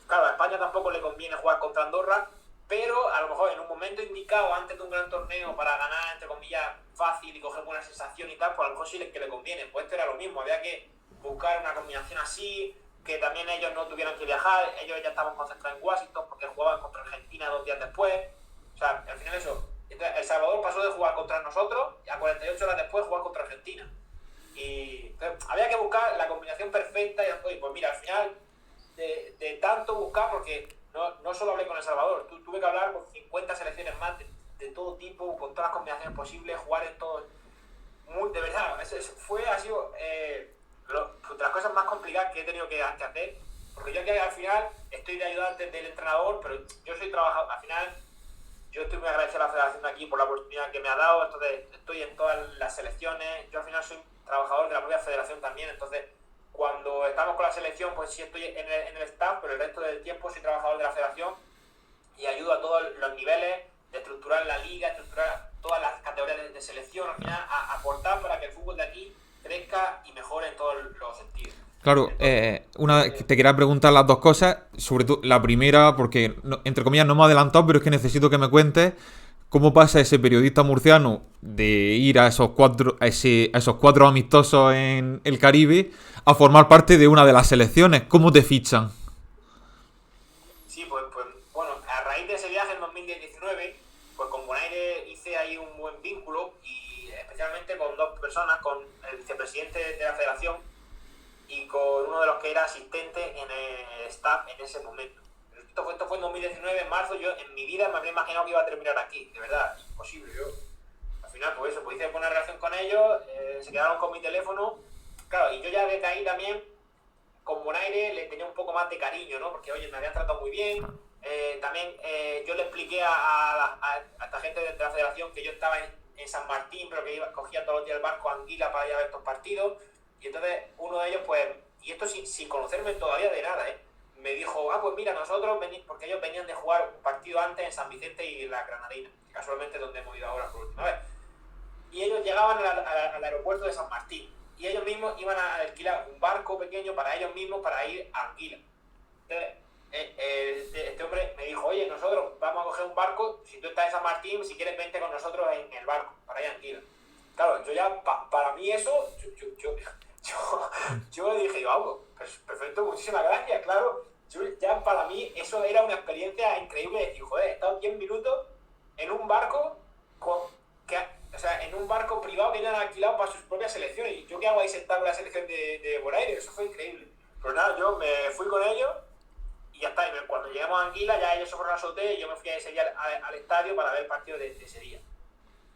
claro, a España tampoco le conviene jugar contra Andorra, pero a lo mejor en un momento indicado, antes de un gran torneo, para ganar, entre comillas, fácil y coger buena sensación y tal, pues a lo mejor sí que le conviene. Pues esto era lo mismo, había que buscar una combinación así, que también ellos no tuvieran que viajar, ellos ya estaban concentrados en Washington porque jugaban contra Argentina 2 días después. O sea, al final eso. Entonces, El Salvador pasó de jugar contra nosotros y a 48 horas después jugar contra Argentina. Y entonces, había que buscar la combinación perfecta y pues mira, al final de tanto buscar, porque no solo hablé con El Salvador, tuve que hablar con 50 selecciones más de todo tipo, con todas las combinaciones posibles, jugar en todo. De verdad, ha sido de las cosas más complicadas que he tenido que hacer, porque yo aquí al final estoy de ayudante del entrenador, pero yo soy trabajador. Al final yo estoy muy agradecido a la federación de aquí por la oportunidad que me ha dado, entonces estoy en todas las selecciones. Yo al final soy trabajador de la propia federación también, entonces cuando estamos con la selección pues sí estoy en el staff, pero el resto del tiempo soy trabajador de la federación y ayudo a todos los niveles de estructurar la liga, estructurar todas las categorías de selección, al final a aportar para que el fútbol de aquí crezca y mejore en todos los sentidos. Claro, te quería preguntar las dos cosas, sobre todo la primera, porque entre comillas no me he adelantado, pero es que necesito que me cuentes cómo pasa ese periodista murciano de ir a esos cuatro amistosos en el Caribe a formar parte de una de las selecciones. ¿Cómo te fichan? Sí, pues bueno, a raíz de ese viaje en 2019, pues con Bonaire hice ahí un buen vínculo, y especialmente con 2 personas, con el vicepresidente de la federación y con uno de los que era asistente en el staff en ese momento. Esto fue en 2019, en marzo. Yo en mi vida me habría imaginado que iba a terminar aquí, de verdad, imposible. Yo al final pues hice buena relación con ellos, se quedaron con mi teléfono, claro, y yo ya desde ahí también con Bonaire le tenía un poco más de cariño, ¿no? Porque oye, me habían tratado muy bien. También yo le expliqué a esta gente de la federación que yo estaba en San Martín, pero que cogía todos los días el barco a Anguila para ir a ver estos partidos. Y entonces uno de ellos, pues, y esto sin conocerme todavía de nada, me dijo, pues mira, nosotros porque ellos venían de jugar un partido antes en San Vicente y la Granadina, casualmente donde hemos ido ahora por última vez. Y ellos llegaban al aeropuerto de San Martín. y ellos mismos iban a alquilar un barco pequeño para ellos mismos para ir a Anguila. Entonces, este hombre me dijo, oye, nosotros vamos a coger un barco, si tú estás en San Martín, si quieres vente con nosotros en el barco, para ir a Anguila. Claro, yo ya, para mí eso, yo dije, vamos, perfecto, muchísimas gracias, claro. Yo ya para mí eso era una experiencia increíble de decir, joder, he estado 10 minutos en un barco en un barco privado que eran alquilado para sus propias selecciones. Y yo qué hago ahí sentado con la selección de Bonaire, eso fue increíble. Pero nada, yo me fui con ellos y ya está. Y cuando llegamos a Anguila, ya ellos se fueron al hotel y yo me fui a ese día al estadio para ver el partido de ese día.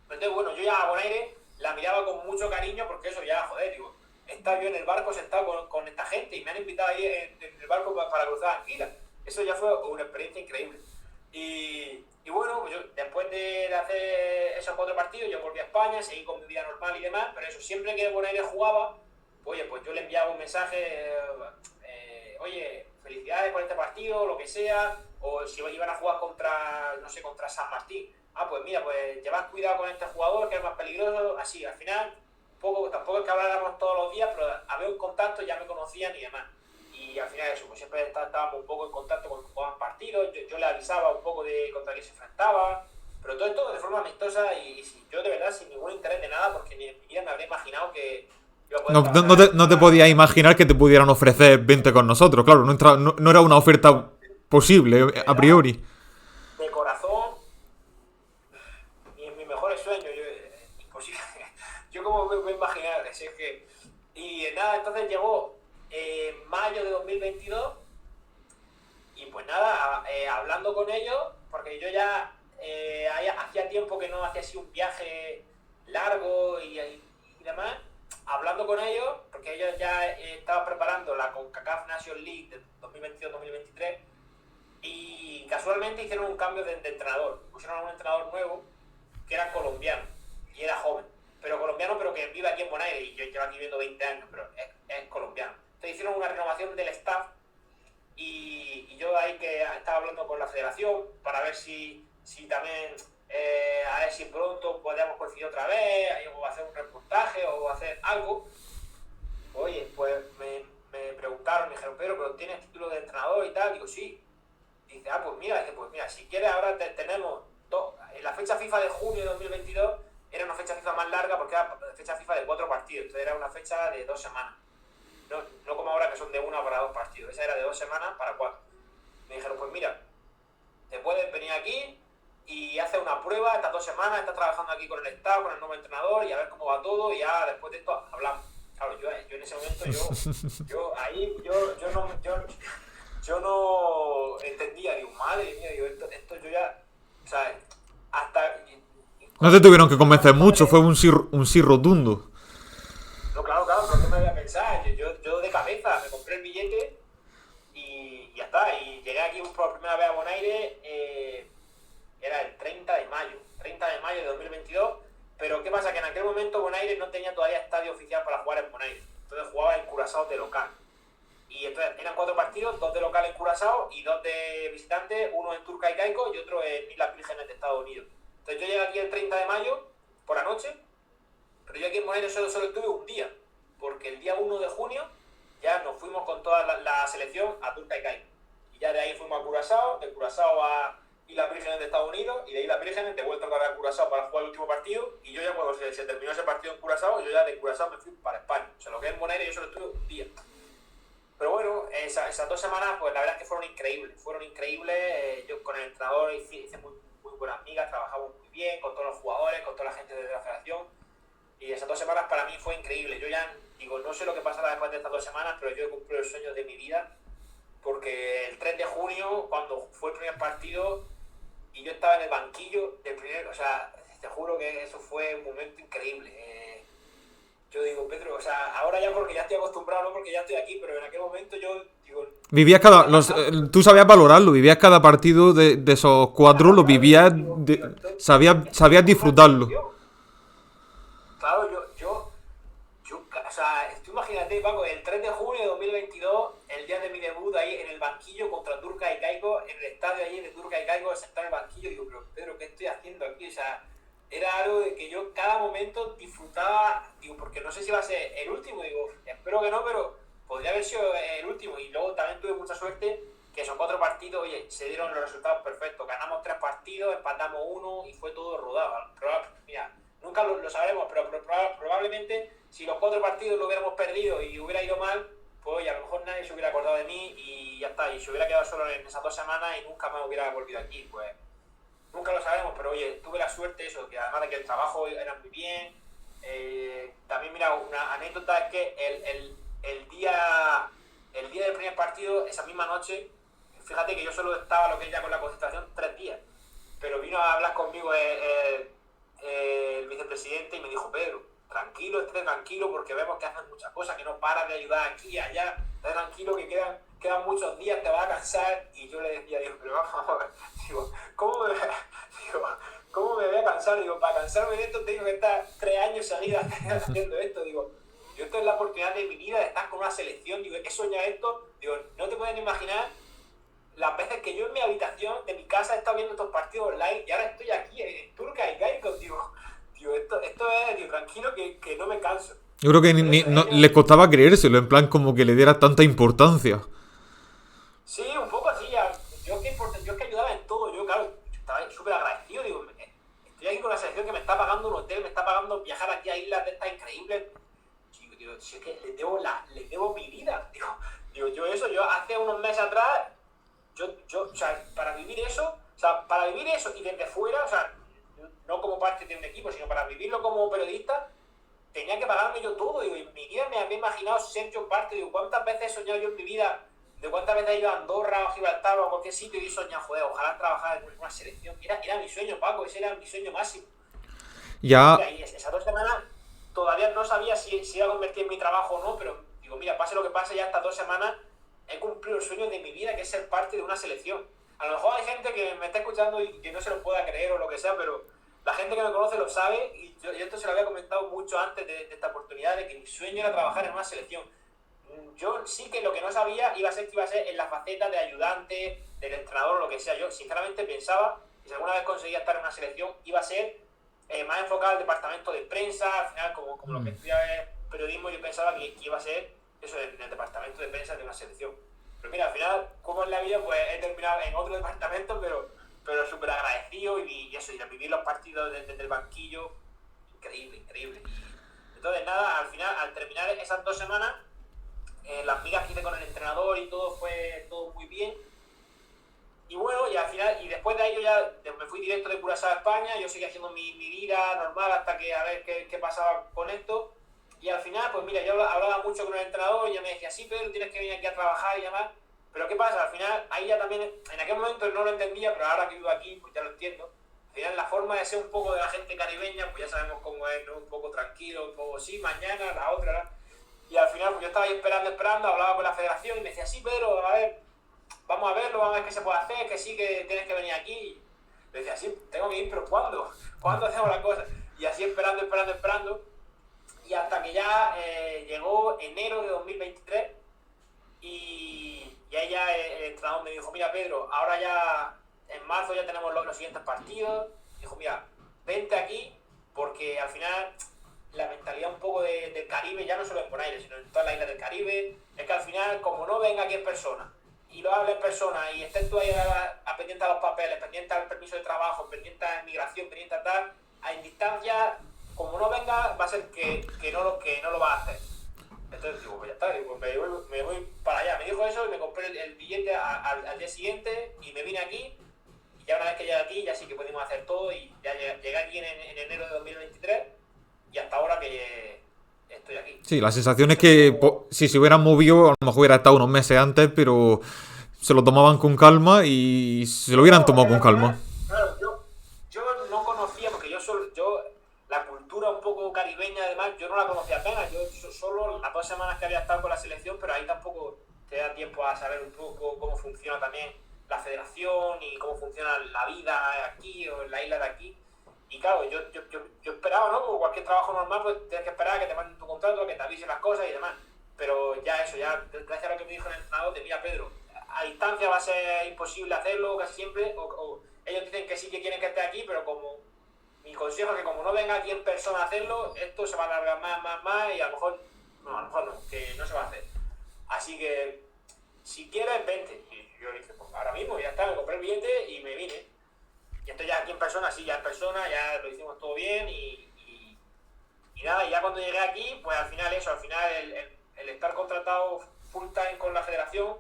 Entonces, bueno, yo ya a Bonaire la miraba con mucho cariño porque eso ya, joder, digo, estaba yo en el barco sentado con esta gente y me han invitado ahí en el barco para cruzar Anguila. Eso ya fue una experiencia increíble. Y bueno, pues yo, después de hacer esos 4 partidos, yo volví a España, seguí con mi vida normal y demás, pero eso, siempre que Bonaire jugaba, oye, pues yo le enviaba un mensaje, oye, felicidades por este partido, lo que sea, o si iban a jugar contra San Martín. Pues mira, pues llevad cuidado con este jugador, que es más peligroso, así, al final, tampoco es que habláramos todos los días, pero había un contacto, ya me conocían y demás. Y al final eso, pues siempre estábamos un poco en contacto cuando jugaban partidos, yo le avisaba un poco de contra quién se enfrentaba, pero todo esto de forma amistosa y yo de verdad sin ningún interés de nada, porque ni en mi vida me habría imaginado que iba a poder No te podías imaginar que te pudieran ofrecer 20 con nosotros, claro, no era una oferta posible a priori. De corazón, ni en mis mejores sueños, imposible. Yo como me voy a imaginar, es que... Y nada, entonces llegó mayo de 2022 y pues nada, hablando con ellos, porque yo ya hacía tiempo que no hacía así un viaje largo y demás, hablando con ellos, porque ellos ya estaban preparando la CONCACAF Nations League de 2022-2023 y casualmente hicieron un cambio de entrenador, pusieron a un entrenador nuevo que era colombiano y era joven, pero colombiano pero que vive aquí en Bonaire y yo llevo aquí viviendo 20 años, pero es colombiano. Entonces hicieron una renovación del staff y yo ahí que estaba hablando con la federación para ver si también, a ver si pronto podíamos coincidir otra vez, o hacer un reportaje o hacer algo. Oye, pues me preguntaron, me dijeron, pero ¿tienes título de entrenador y tal? Digo, sí. Dice, pues mira, si quieres ahora tenemos en la fecha FIFA de junio de 2022 era una fecha FIFA más larga porque era fecha FIFA de 4 partidos, entonces era una fecha de 2 semanas. No como ahora que son de 1 para 2 partidos, esa era de 2 semanas para 4. Me dijeron, pues mira, te puedes venir aquí y hacer una prueba estas 2 semanas, estás trabajando aquí con el staff, con el nuevo entrenador y a ver cómo va todo y ya después de esto hablamos. Claro, yo en ese momento yo no entendía, digo, madre mía, digo, esto yo ya, o sea, hasta... No te tuvieron que convencer mucho, fue un sí rotundo. No, claro, pero ¿qué me voy a pensar? Yo de cabeza me compré el billete y ya está, y llegué aquí por primera vez a Bonaire, era el 30 de mayo de 2022, pero ¿qué pasa? Que en aquel momento Bonaire no tenía todavía estadio oficial para jugar en Bonaire, entonces jugaba en Curazao de local. Y entonces eran 4 partidos, 2 de local en Curazao y 2 de visitante, uno en Turca y Caicos y otro en Islas Vírgenes de Estados Unidos. Entonces yo llegué aquí el 30 de mayo por la noche, pero yo aquí en Bonaire solo estuve un día, porque el día 1 de junio ya nos fuimos con toda la selección a Turca y Caicos. Y ya de ahí fuimos a Curazao, de Curazao a Islas Vírgenes de Estados Unidos y de Islas Vírgenes de vuelta otra vez a Curazao para jugar el último partido. Y yo ya cuando se terminó ese partido en Curazao, yo ya de Curazao me fui para España. O sea, lo que es en Bonaire yo solo estuve un día. Pero bueno, esas 2 semanas, pues la verdad es que fueron increíbles. Yo con el entrenador hice muy buenas amigas, trabajamos muy bien con todos los jugadores, con toda la gente de la federación. Y esas 2 semanas para mí fue increíble. Yo ya digo, no sé lo que pasará después de estas 2 semanas, pero yo he cumplido el sueño de mi vida. Porque el 3 de junio, cuando fue el primer partido, y yo estaba en el banquillo del primer, o sea, te juro que eso fue un momento increíble. Yo digo, Pedro, o sea, ahora ya porque ya estoy acostumbrado, no porque ya estoy aquí, pero en aquel momento yo digo... Vivías tú sabías valorarlo, vivías cada partido de esos 4, lo vivías, sabías disfrutarlo. Claro, o sea, tú imagínate, Paco, el 3 de junio de 2022, el día de mi debut ahí en el banquillo contra Turca y Caicos, en el estadio allí de Turca y Caicos, sentado en el banquillo, digo, pero Pedro, ¿qué estoy haciendo aquí? O sea, era algo de que yo cada momento disfrutaba digo, porque no sé si va a ser el último, digo, espero que no, pero podría haber sido el último. Y luego también tuve mucha suerte que esos 4 partidos, oye, se dieron los resultados perfectos. Ganamos 3 partidos, empatamos 1 y fue todo rodado. Mira, nunca lo sabremos, pero probablemente si los 4 partidos lo hubiéramos perdido y hubiera ido mal, pues oye, a lo mejor nadie se hubiera acordado de mí y ya está. Y se hubiera quedado solo en esas 2 semanas y nunca más hubiera volvido aquí. Pues nunca lo sabremos, pero oye, tuve la suerte eso, que además de que el trabajo era muy bien. También, mira, una anécdota es que el día del primer partido, esa misma noche, fíjate que yo solo estaba lo que es ya con la concentración 3 días, pero vino a hablar conmigo el vicepresidente y me dijo, Pedro, tranquilo, esté tranquilo porque vemos que haces muchas cosas, que no paras de ayudar aquí y allá, esté tranquilo que quedan muchos días, te vas a cansar. Y yo le decía, digo, pero vamos a ver, digo, ¿cómo me voy a cansar? Digo, para cansarme de esto tengo que estar 3 años seguidos haciendo esto. Digo, yo esto es la oportunidad de mi vida de estar con una selección. Digo, he soñado esto. Digo, no te pueden imaginar las veces que yo en mi habitación de mi casa he estado viendo estos partidos online y ahora estoy aquí en Turca y Caicos. Digo, esto es, digo, tranquilo que no me canso. Yo creo que le costaba creérselo, en plan como que le diera tanta importancia. Sí, un poco así. Yo es que ayudaba en todo. Yo, claro, estaba súper agradecido. Digo, estoy aquí con la selección que me está pagando un hotel, me está pagando viajar aquí a islas de estas increíbles. Digo, si es que les debo mi vida. Digo, yo hace unos meses atrás, o sea, para vivir eso y desde fuera, o sea, no como parte de un equipo, sino para vivirlo como periodista, tenía que pagarme yo todo. Digo, en mi vida me había imaginado ser yo parte. Digo, ¿cuántas veces he soñado yo en mi vida? ¿De cuántas veces he ido a Andorra o Gibraltar o a cualquier sitio y he soñado, joder, ojalá trabajar en una selección? Era mi sueño, Paco, ese era mi sueño máximo. Ya. Mira, y esas 2 semanas todavía no sabía si iba a convertir en mi trabajo o no, pero digo, mira, pase lo que pase, ya estas 2 semanas he cumplido el sueño de mi vida, que es ser parte de una selección. A lo mejor hay gente que me está escuchando y que no se lo pueda creer o lo que sea, pero la gente que me conoce lo sabe y yo esto se lo había comentado mucho antes de esta oportunidad, de que mi sueño era trabajar en una selección. Yo sí que lo que no sabía iba a ser en la faceta de ayudante, del entrenador o lo que sea. Yo sinceramente pensaba que si alguna vez conseguía estar en una selección iba a ser más enfocado al departamento de prensa. Al final, como lo que estudiaba es periodismo, yo pensaba que iba a ser eso en el departamento de prensa de una selección. Pero mira, al final, como en la vida, pues he terminado en otro departamento, pero súper agradecido y eso, y a vivir los partidos desde el banquillo, increíble. Entonces nada, al final, al terminar esas 2 semanas, las migas que hice con el entrenador y todo fue todo muy bien. Y bueno, y al final, y después de ello ya me fui directo de Curaçao a España. Yo seguí haciendo mi vida normal hasta que a ver qué pasaba con esto. Y al final, pues mira, yo hablaba mucho con el entrenador y ya me decía, sí, Pedro, tienes que venir aquí a trabajar y demás. Pero ¿qué pasa? Al final, ahí ya también, en aquel momento no lo entendía, pero ahora que vivo aquí, pues ya lo entiendo. Al final, la forma de ser un poco de la gente caribeña, pues ya sabemos cómo es, ¿no? Un poco tranquilo, un poco sí, mañana, la otra, ¿no? Y al final, pues yo estaba ahí esperando, hablaba con la federación y me decía, sí, Pedro, a ver, vamos a verlo, vamos a ver qué se puede hacer, que sí, que tienes que venir aquí. Y le decía, sí, tengo que ir, pero ¿cuándo? ¿Cuándo hacemos las cosas? Y así esperando. Y hasta que ya llegó enero de 2023 y ahí ya el entrenador me dijo, mira, Pedro, ahora ya en marzo ya tenemos los siguientes partidos. Dijo, mira, vente aquí porque al final la mentalidad un poco del Caribe, ya no solo en Bonaire, sino en todas las islas del Caribe, es que al final, como no venga aquí en persona y lo hable en persona y estés tú ahí pendiente a los papeles, pendiente al permiso de trabajo, pendiente a inmigración, pendiente a tal, en distancia, como no venga, va a ser que no lo va a hacer. Entonces digo, pues ya está, digo, me voy para allá. Me dijo eso y me compré el billete al día siguiente y me vine aquí. Y ya una vez que llegué aquí, ya sí que pudimos hacer todo y ya llegué aquí en enero de 2023 y hasta ahora que estoy aquí. Sí, la sensación es que si se hubieran movido, a lo mejor hubiera estado unos meses antes, pero se lo tomaban con calma y se lo hubieran tomado con calma. Claro, yo no conocía, porque yo la cultura un poco caribeña, además, yo no la conocía apenas. Yo solo las 2 semanas que había estado con la selección, pero ahí tampoco te da tiempo a saber un poco cómo funciona también la federación y cómo funciona la vida aquí o en la isla de aquí. Y claro, yo esperaba, ¿no? Como cualquier trabajo normal, pues tienes que esperar a que te manden tu contrato, que te avisen las cosas y demás. Pero ya gracias a lo que me dijo el entrenador, de mira, Pedro, a distancia va a ser imposible hacerlo casi siempre, o ellos dicen que sí que quieren que esté aquí, pero como mi consejo es que como no venga aquí en persona a hacerlo, esto se va a alargar más y a lo mejor no, que no se va a hacer. Así que, si quieres, vente. Y yo dije, pues ahora mismo, ya está, me compré el billete y me vine. Y estoy ya aquí en persona, sí, ya en persona, ya lo hicimos todo bien y nada, y ya cuando llegué aquí, pues al final el estar contratado full time con la federación,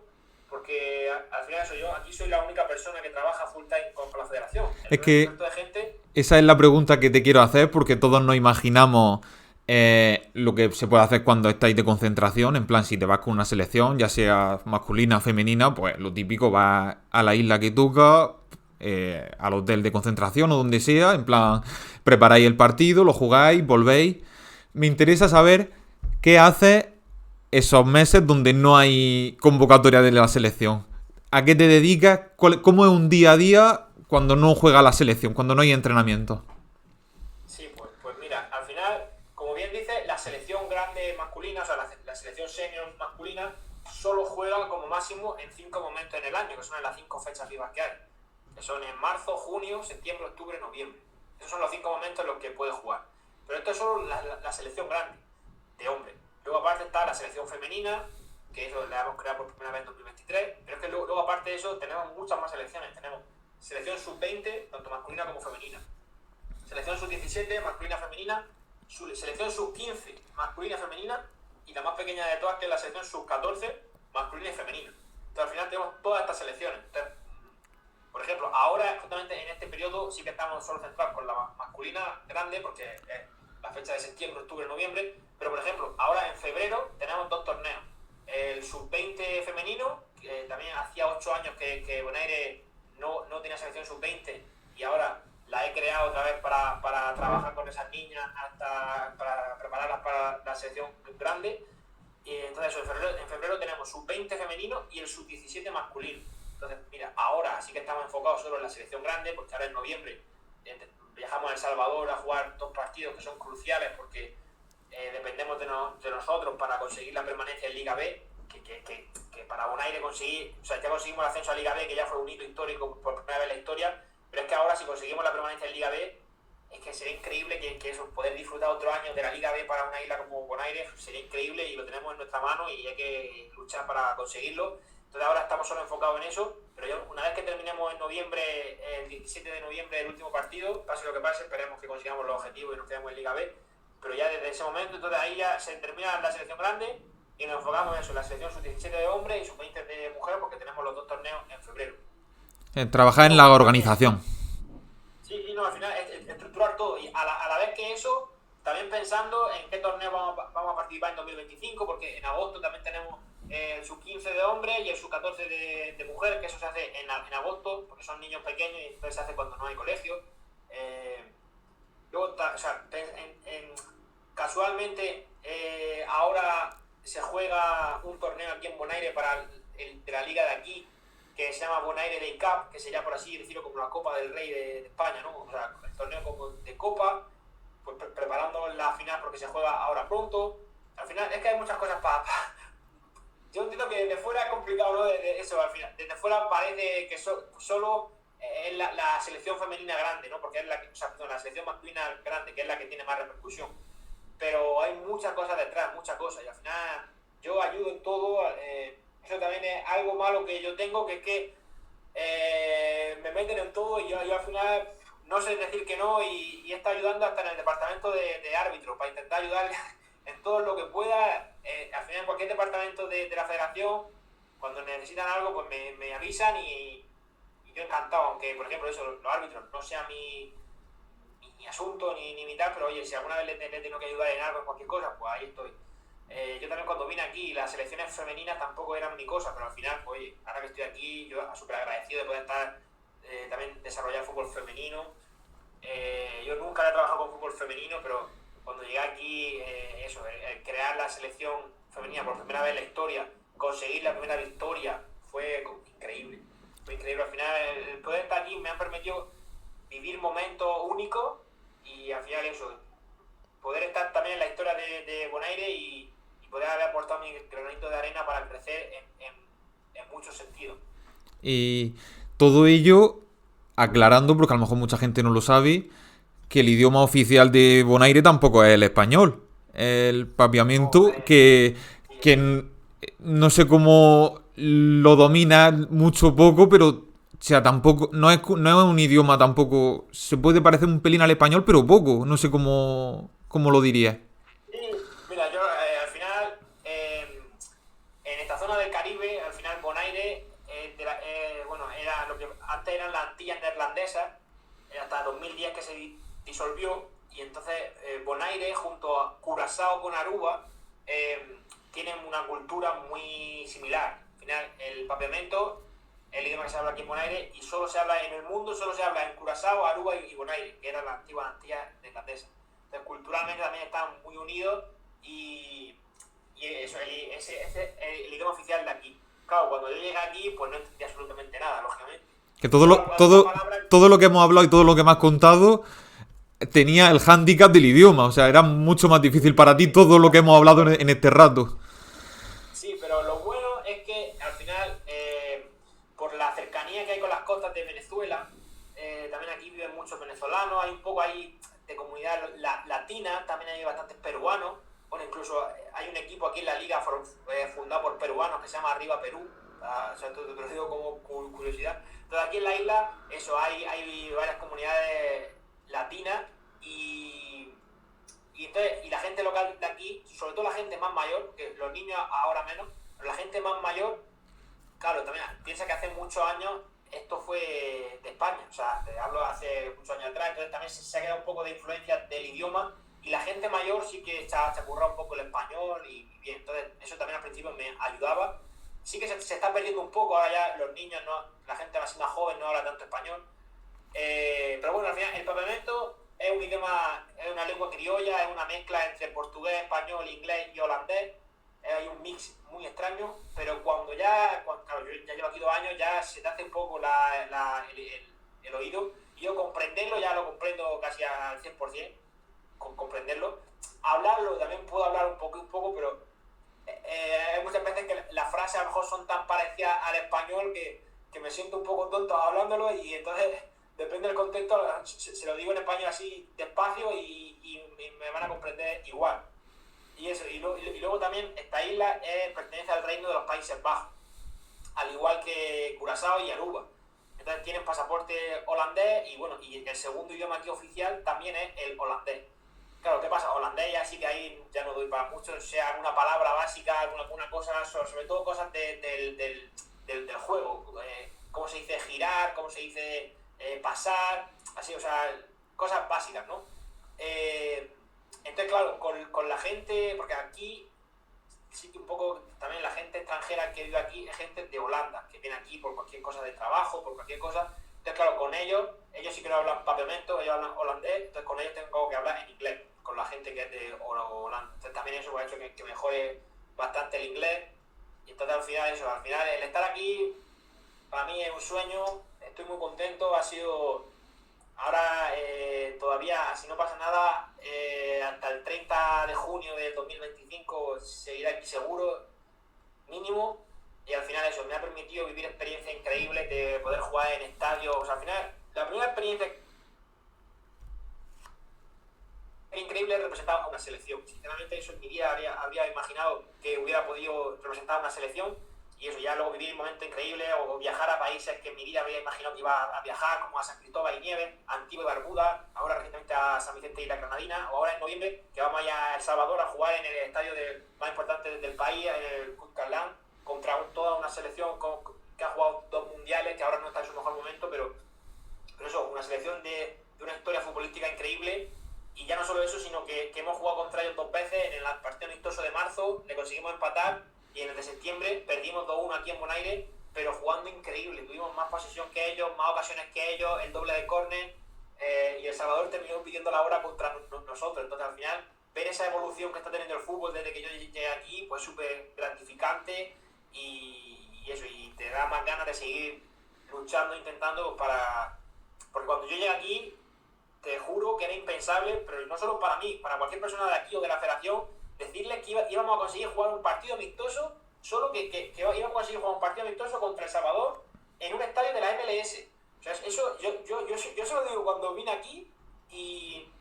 porque al final yo aquí soy la única persona que trabaja full time con la federación. Es El que resto de gente, esa es la pregunta que te quiero hacer porque todos nos imaginamos lo que se puede hacer cuando estáis de concentración. En plan, si te vas con una selección, ya sea masculina o femenina, pues lo típico, vas a la isla que toca, al hotel de concentración o donde sea. En plan, preparáis el partido, lo jugáis, volvéis. Me interesa saber qué haces esos meses donde no hay convocatoria de la selección. ¿A qué te dedicas? ¿Cómo es un día a día cuando no juega la selección, cuando no hay entrenamiento? sí, pues mira, al final, como bien dice, la selección grande masculina, o sea, la selección senior masculina, solo juega como máximo en 5 momentos en el año, que son en las 5 fechas vivas que hay. Que son en marzo, junio, septiembre, octubre, noviembre. Esos son los 5 momentos en los que puede jugar. Pero esto es solo la selección grande, de hombres. Luego aparte está la selección femenina, que eso la hemos creado por primera vez en 2023. Pero es que luego aparte de eso tenemos muchas más selecciones. Tenemos selección sub-20, tanto masculina como femenina. Selección sub-17, masculina, femenina. Selección sub-15, masculina, femenina. Y la más pequeña de todas, que es la selección sub-14, masculina y femenina. Entonces al final tenemos todas estas selecciones. Entonces, por ejemplo, ahora justamente en este periodo sí que estamos solo centrados con la masculina grande, porque es la fecha de septiembre, octubre, noviembre. Pero por ejemplo, ahora en febrero tenemos 2 torneos. El sub-20 femenino, que también hacía 8 años que Bonaire no tenía selección sub-20 y ahora la he creado otra vez para trabajar con esas niñas para prepararlas para la selección grande. Y entonces en febrero tenemos sub-20 femenino y el sub-17 masculino. Entonces, mira, ahora sí que estamos enfocados solo en la selección grande, porque ahora en noviembre viajamos a El Salvador a jugar 2 partidos que son cruciales porque dependemos de nosotros para conseguir la permanencia en Liga B, que para Bonaire conseguir, o sea, ya conseguimos el ascenso a Liga B, que ya fue un hito histórico por primera vez en la historia, pero es que ahora si conseguimos la permanencia en Liga B, es que sería increíble que eso, poder disfrutar otro año de la Liga B para una isla como Bonaire, sería increíble y lo tenemos en nuestra mano y hay que luchar para conseguirlo. Entonces ahora estamos solo enfocados en eso, pero una vez que terminemos en noviembre, el 17 de noviembre, el último partido, pase lo que pase, esperemos que consigamos los objetivos y nos quedemos en Liga B, pero ya desde ese momento, entonces ahí ya se termina la selección grande y nos enfocamos en eso, la selección sub-17 de hombres y sub-20 de mujeres, porque tenemos los 2 torneos en febrero. Trabajar en la organización. Sí, no, al final es estructurar todo y a la vez que eso, también pensando en qué torneo vamos a participar en 2025, porque en agosto también tenemos el sub-15 de hombres y el sub-14 de mujeres, que eso se hace en agosto, porque son niños pequeños y entonces se hace cuando no hay colegio. Luego, o sea, casualmente, ahora se juega un torneo aquí en Bonaire de la liga de aquí, que se llama Bonaire Day Cup, que sería, por así decirlo, como la Copa del Rey de España, ¿no? O sea, el torneo como de Copa, pues preparando la final porque se juega ahora pronto. Al final es que hay muchas cosas Yo entiendo que desde fuera es complicado, ¿no? Eso, al final, desde fuera parece que solo es la selección femenina grande, ¿no? Porque es la selección masculina grande, que es la que tiene más repercusión. Pero hay muchas cosas detrás, muchas cosas, y al final yo ayudo en todo. Eso también es algo malo que yo tengo, que es que me meten en todo y yo al final no sé decir que no y está ayudando hasta en el departamento de árbitros para intentar ayudarle en todo lo que pueda. Al final en cualquier departamento de la federación, cuando necesitan algo, pues me avisan y yo encantado, aunque por ejemplo eso, los árbitros no sea mi asunto ni mi tal, pero oye, si alguna vez le tengo que ayudar en algo, en cualquier cosa, pues ahí estoy. Yo también cuando vine aquí, las selecciones femeninas tampoco eran mi cosa, pero al final, pues oye, ahora que estoy aquí, yo súper agradecido de poder estar, también desarrollar fútbol femenino. Yo nunca he trabajado con fútbol femenino, pero cuando llegué aquí, el crear la selección femenina por primera vez en la historia, conseguir la primera victoria, fue increíble. Fue increíble. Al final, el poder estar aquí me ha permitido vivir momentos únicos y al final eso, poder estar también en la historia de Bonaire y poder haber aportado mi granito de arena para crecer en muchos sentidos. Y todo ello, aclarando, porque a lo mejor mucha gente no lo sabe, que el idioma oficial de Bonaire tampoco es el español. El papiamento Hombre, que no sé cómo lo domina mucho o poco, pero o sea, tampoco no es un idioma tampoco, se puede parecer un pelín al español, pero poco, no sé cómo lo diría. sí, mira, yo al final, en esta zona del Caribe, al final Bonaire, bueno, era lo que antes eran las Antillas neerlandesas, hasta 2010 que se disolvió, y entonces Bonaire junto a Curazao con Aruba tienen una cultura muy similar. Al final, el papiamento, el idioma que se habla aquí en Bonaire, y solo se habla en el mundo, solo se habla en Curazao, Aruba y Bonaire, que eran las antiguas Antillas neerlandesas. Entonces, culturalmente también están muy unidos y eso, el idioma oficial de aquí. Claro, cuando yo llegué aquí, pues no entendí absolutamente nada, lógicamente. Que Solo algunas palabras. todo lo que hemos hablado y todo lo que me has contado tenía el hándicap del idioma, o sea, era mucho más difícil para ti todo lo que hemos hablado en este rato. Sí, pero lo bueno es que al final, por la cercanía que hay con las costas de Venezuela, también aquí viven muchos venezolanos, hay un poco ahí de comunidad latina, también hay bastantes peruanos. Bueno, incluso hay un equipo aquí en la liga fundado por peruanos que se llama Arriba Perú. O sea, te lo digo como curiosidad. Entonces aquí en la isla, eso, hay varias comunidades latinas y la gente local de aquí, sobre todo la gente más mayor, que los niños ahora menos, pero la gente más mayor, claro, también piensa que hace muchos años esto fue de España, o sea, te hablo hace muchos años atrás, entonces también se ha quedado un poco de influencia del idioma y la gente mayor sí que se ha currado un poco el español y bien, entonces eso también al principio me ayudaba. Sí que se está perdiendo un poco, ahora ya los niños, no, la gente más joven no habla tanto español, pero bueno, al final el papiamento es un idioma, es una lengua criolla, es una mezcla entre portugués, español, inglés y holandés. Hay un mix muy extraño, pero claro, yo ya llevo aquí 2 años, ya se te hace un poco el oído, y yo comprenderlo ya lo comprendo casi al 100%, comprenderlo. Hablarlo también puedo hablar un poco, pero hay muchas veces que las frases a lo mejor son tan parecidas al español que me siento un poco tonto hablándolo y entonces depende del contexto, se lo digo en español así despacio y me van a comprender igual. Y eso, y luego también esta isla pertenece al reino de los Países Bajos, al igual que Curazao y Aruba. Entonces tienen pasaporte holandés y bueno, y el segundo idioma aquí oficial también es el holandés. Claro, ¿qué pasa? Holandés ya sí que ahí ya no doy para mucho, sea alguna palabra básica, alguna cosa, sobre todo cosas del juego. Cómo se dice girar, cómo se dice pasar, así, o sea, cosas básicas, ¿no? Entonces, claro, con la gente, porque aquí sí que un poco también la gente extranjera que vive aquí es gente de Holanda, que viene aquí por cualquier cosa de trabajo, por cualquier cosa. Entonces, claro, con ellos sí que no hablan papiamento, ellos hablan holandés, entonces con ellos tengo que hablar en inglés, con la gente que es de Holanda. Entonces también eso ha hecho que mejore bastante el inglés. Y entonces al final el estar aquí para mí es un sueño, estoy muy contento, ha sido... Ahora todavía, si no pasa nada, hasta el 30 de junio del 2025 seguiré aquí seguro, mínimo, y al final eso me ha permitido vivir experiencias increíbles de poder jugar en estadios. O sea, al final, la primera experiencia increíble es representar a una selección. Sinceramente, eso en mi vida habría imaginado que hubiera podido representar a una selección. Y eso, ya luego vivir momentos increíbles o viajar a países que en mi vida habría imaginado que iba a viajar, como a San Cristóbal y Nieves, Antigua y Barbuda, ahora recientemente a San Vicente y la Granadina, o ahora en noviembre que vamos allá a El Salvador a jugar en el estadio más importante del país, el Cuscatlán, contra toda una selección que ha jugado 2 mundiales, que ahora no está en su mejor momento, pero eso, una selección de una historia futbolística increíble. Y ya no solo eso, sino que hemos jugado contra ellos 2 veces. En el partido amistoso de marzo le conseguimos empatar y en el de septiembre perdimos 2-1 aquí en Bonaire, pero jugando increíble. Tuvimos más posesión que ellos, más ocasiones que ellos, el doble de córner, y El Salvador terminó pidiendo la hora contra nosotros. Entonces al final, ver esa evolución que está teniendo el fútbol desde que yo llegué aquí, pues súper gratificante y eso, y te da más ganas de seguir luchando, intentando porque cuando yo llegué aquí, te juro que era impensable, pero no solo para mí, para cualquier persona de aquí o de la federación, decirles que íbamos a conseguir jugar un partido amistoso, solo que íbamos a conseguir jugar un partido amistoso contra El Salvador en un estadio de la MLS. O sea, eso yo se lo digo cuando vine aquí y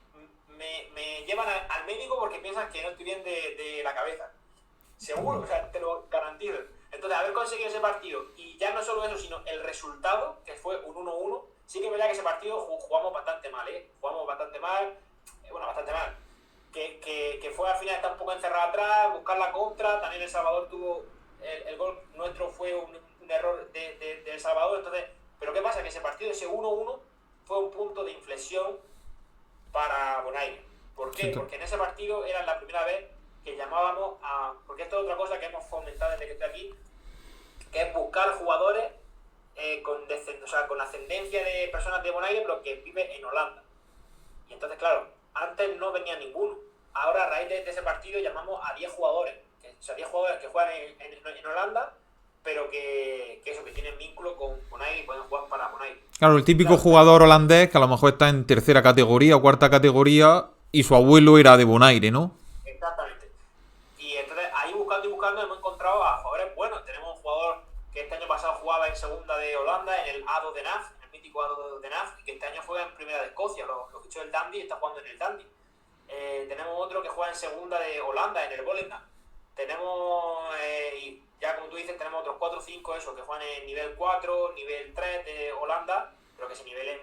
me llevan al médico porque piensan que no estoy bien de la cabeza. Seguro, o sea, te lo garantizo. Entonces, haber conseguido ese partido, y ya no solo eso, sino el resultado, que fue un 1-1, sí que es verdad que ese partido jugamos bastante mal, jugamos bastante mal, bastante mal. Que fue al final estar un poco encerrado atrás, buscar la contra, también El Salvador tuvo, el gol nuestro fue un error de El Salvador, entonces, pero ¿qué pasa? Que ese partido, ese 1-1, fue un punto de inflexión para Bonaire. ¿Por qué? Porque en ese partido era la primera vez que llamábamos a... Porque esto es otra cosa que hemos fomentado desde que estoy aquí, que es buscar jugadores con ascendencia de personas de Bonaire, pero que viven en Holanda. Y entonces, claro, antes no venía ninguno. Ahora, a raíz de ese partido, llamamos a 10 jugadores. O sea, 10 jugadores que juegan en Holanda, pero que tienen vínculo con Bonaire y pueden jugar para Bonaire. Claro, el típico jugador holandés que a lo mejor está en tercera categoría o cuarta categoría y su abuelo era de Bonaire, ¿no? Exactamente. Y entonces ahí buscando hemos encontrado a jugadores buenos. Tenemos un jugador que este año pasado jugaba en segunda de Holanda, en el ADO Den Haag, el mítico ADO Den Haag, y que este año juega en primera de Escocia, lo fichó el Dundee y está jugando en el Dundee. Tenemos otro que juega en segunda de Holanda, en el Volendam. Tenemos, y ya como tú dices, tenemos otros 4 o 5 que juegan en nivel 4, nivel 3 de Holanda, pero que ese nivel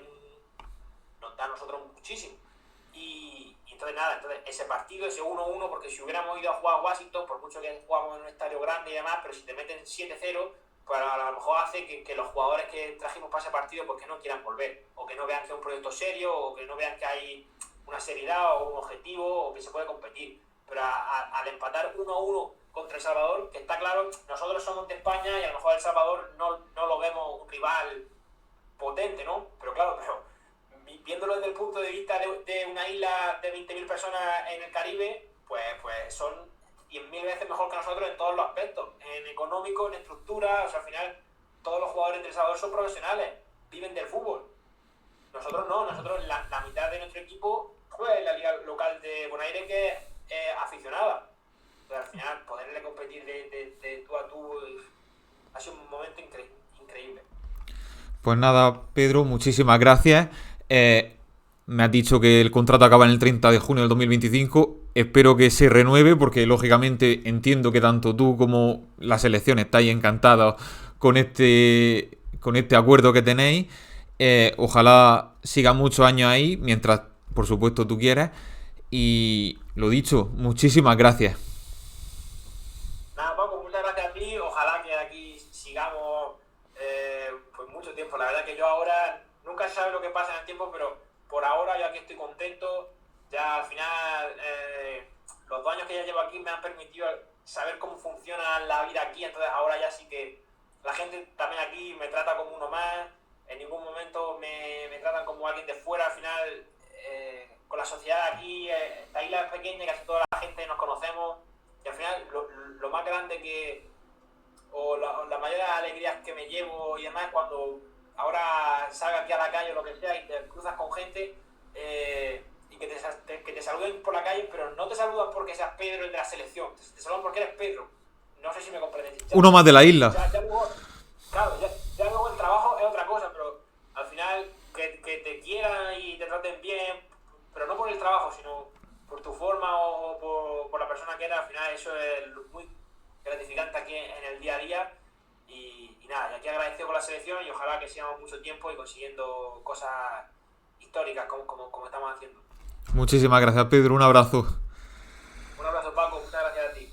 nos da a nosotros muchísimo. Y entonces ese partido, ese 1-1, porque si hubiéramos ido a jugar a Washington, por mucho que jugamos en un estadio grande y demás, pero si te meten 7-0, pues a lo mejor hace que los jugadores que trajimos para ese partido pues que no quieran volver, o que no vean que es un proyecto serio, o que no vean que hay una seriedad o un objetivo, o que se puede competir. Pero al empatar 1-1 contra El Salvador, que está claro, nosotros somos de España y a lo mejor El Salvador no lo vemos un rival potente, ¿no? Pero claro, viéndolo desde el punto de vista de una isla de 20.000 personas en el Caribe, pues son 10.000 veces mejor que nosotros en todos los aspectos, en económico, en estructura. O sea, al final todos los jugadores de El Salvador son profesionales, viven del fútbol. Nosotros no, la mitad de nuestro equipo juega en la liga local de Bonaire, que es aficionada. Entonces, al final, poderle competir de tú a tú ha sido un momento increíble. Pues nada, Pedro, muchísimas gracias. Me has dicho que el contrato acaba en el 30 de junio del 2025. Espero que se renueve porque, lógicamente, entiendo que tanto tú como la selección estáis encantados con este acuerdo que tenéis. Ojalá siga muchos años ahí, mientras, por supuesto, tú quieras. Y lo dicho, muchísimas gracias. Nada, Paco, muchas gracias a ti. Ojalá que aquí sigamos pues mucho tiempo. La verdad que yo ahora nunca se sabe lo que pasa en el tiempo, pero por ahora yo aquí estoy contento. Ya al final los 2 años que ya llevo aquí me han permitido saber cómo funciona la vida aquí. Entonces ahora ya sí que la gente también aquí me trata como uno más. En ningún momento me tratan como alguien de fuera. Al final con la sociedad aquí, la isla es pequeña y casi toda la gente nos conocemos. Y al final lo más grande o la mayor de las alegrías que me llevo y demás, cuando ahora salgas aquí a la calle o lo que sea y te cruzas con gente y que te saluden por la calle, pero no te saludan porque seas Pedro el de la selección, te saludan porque eres Pedro. No sé si me comprendes. Uno más de la isla. Ya luego el trabajo es otra cosa, pero al final que te quieran y te traten bien, pero no por el trabajo, sino por tu forma o por la persona que eres. Al final eso es muy gratificante aquí en el día a día. Y nada, y aquí agradecido con la selección y ojalá que sigamos mucho tiempo y consiguiendo cosas históricas como estamos haciendo. Muchísimas gracias, Pedro. Un abrazo. Un abrazo, Paco. Muchas gracias a ti.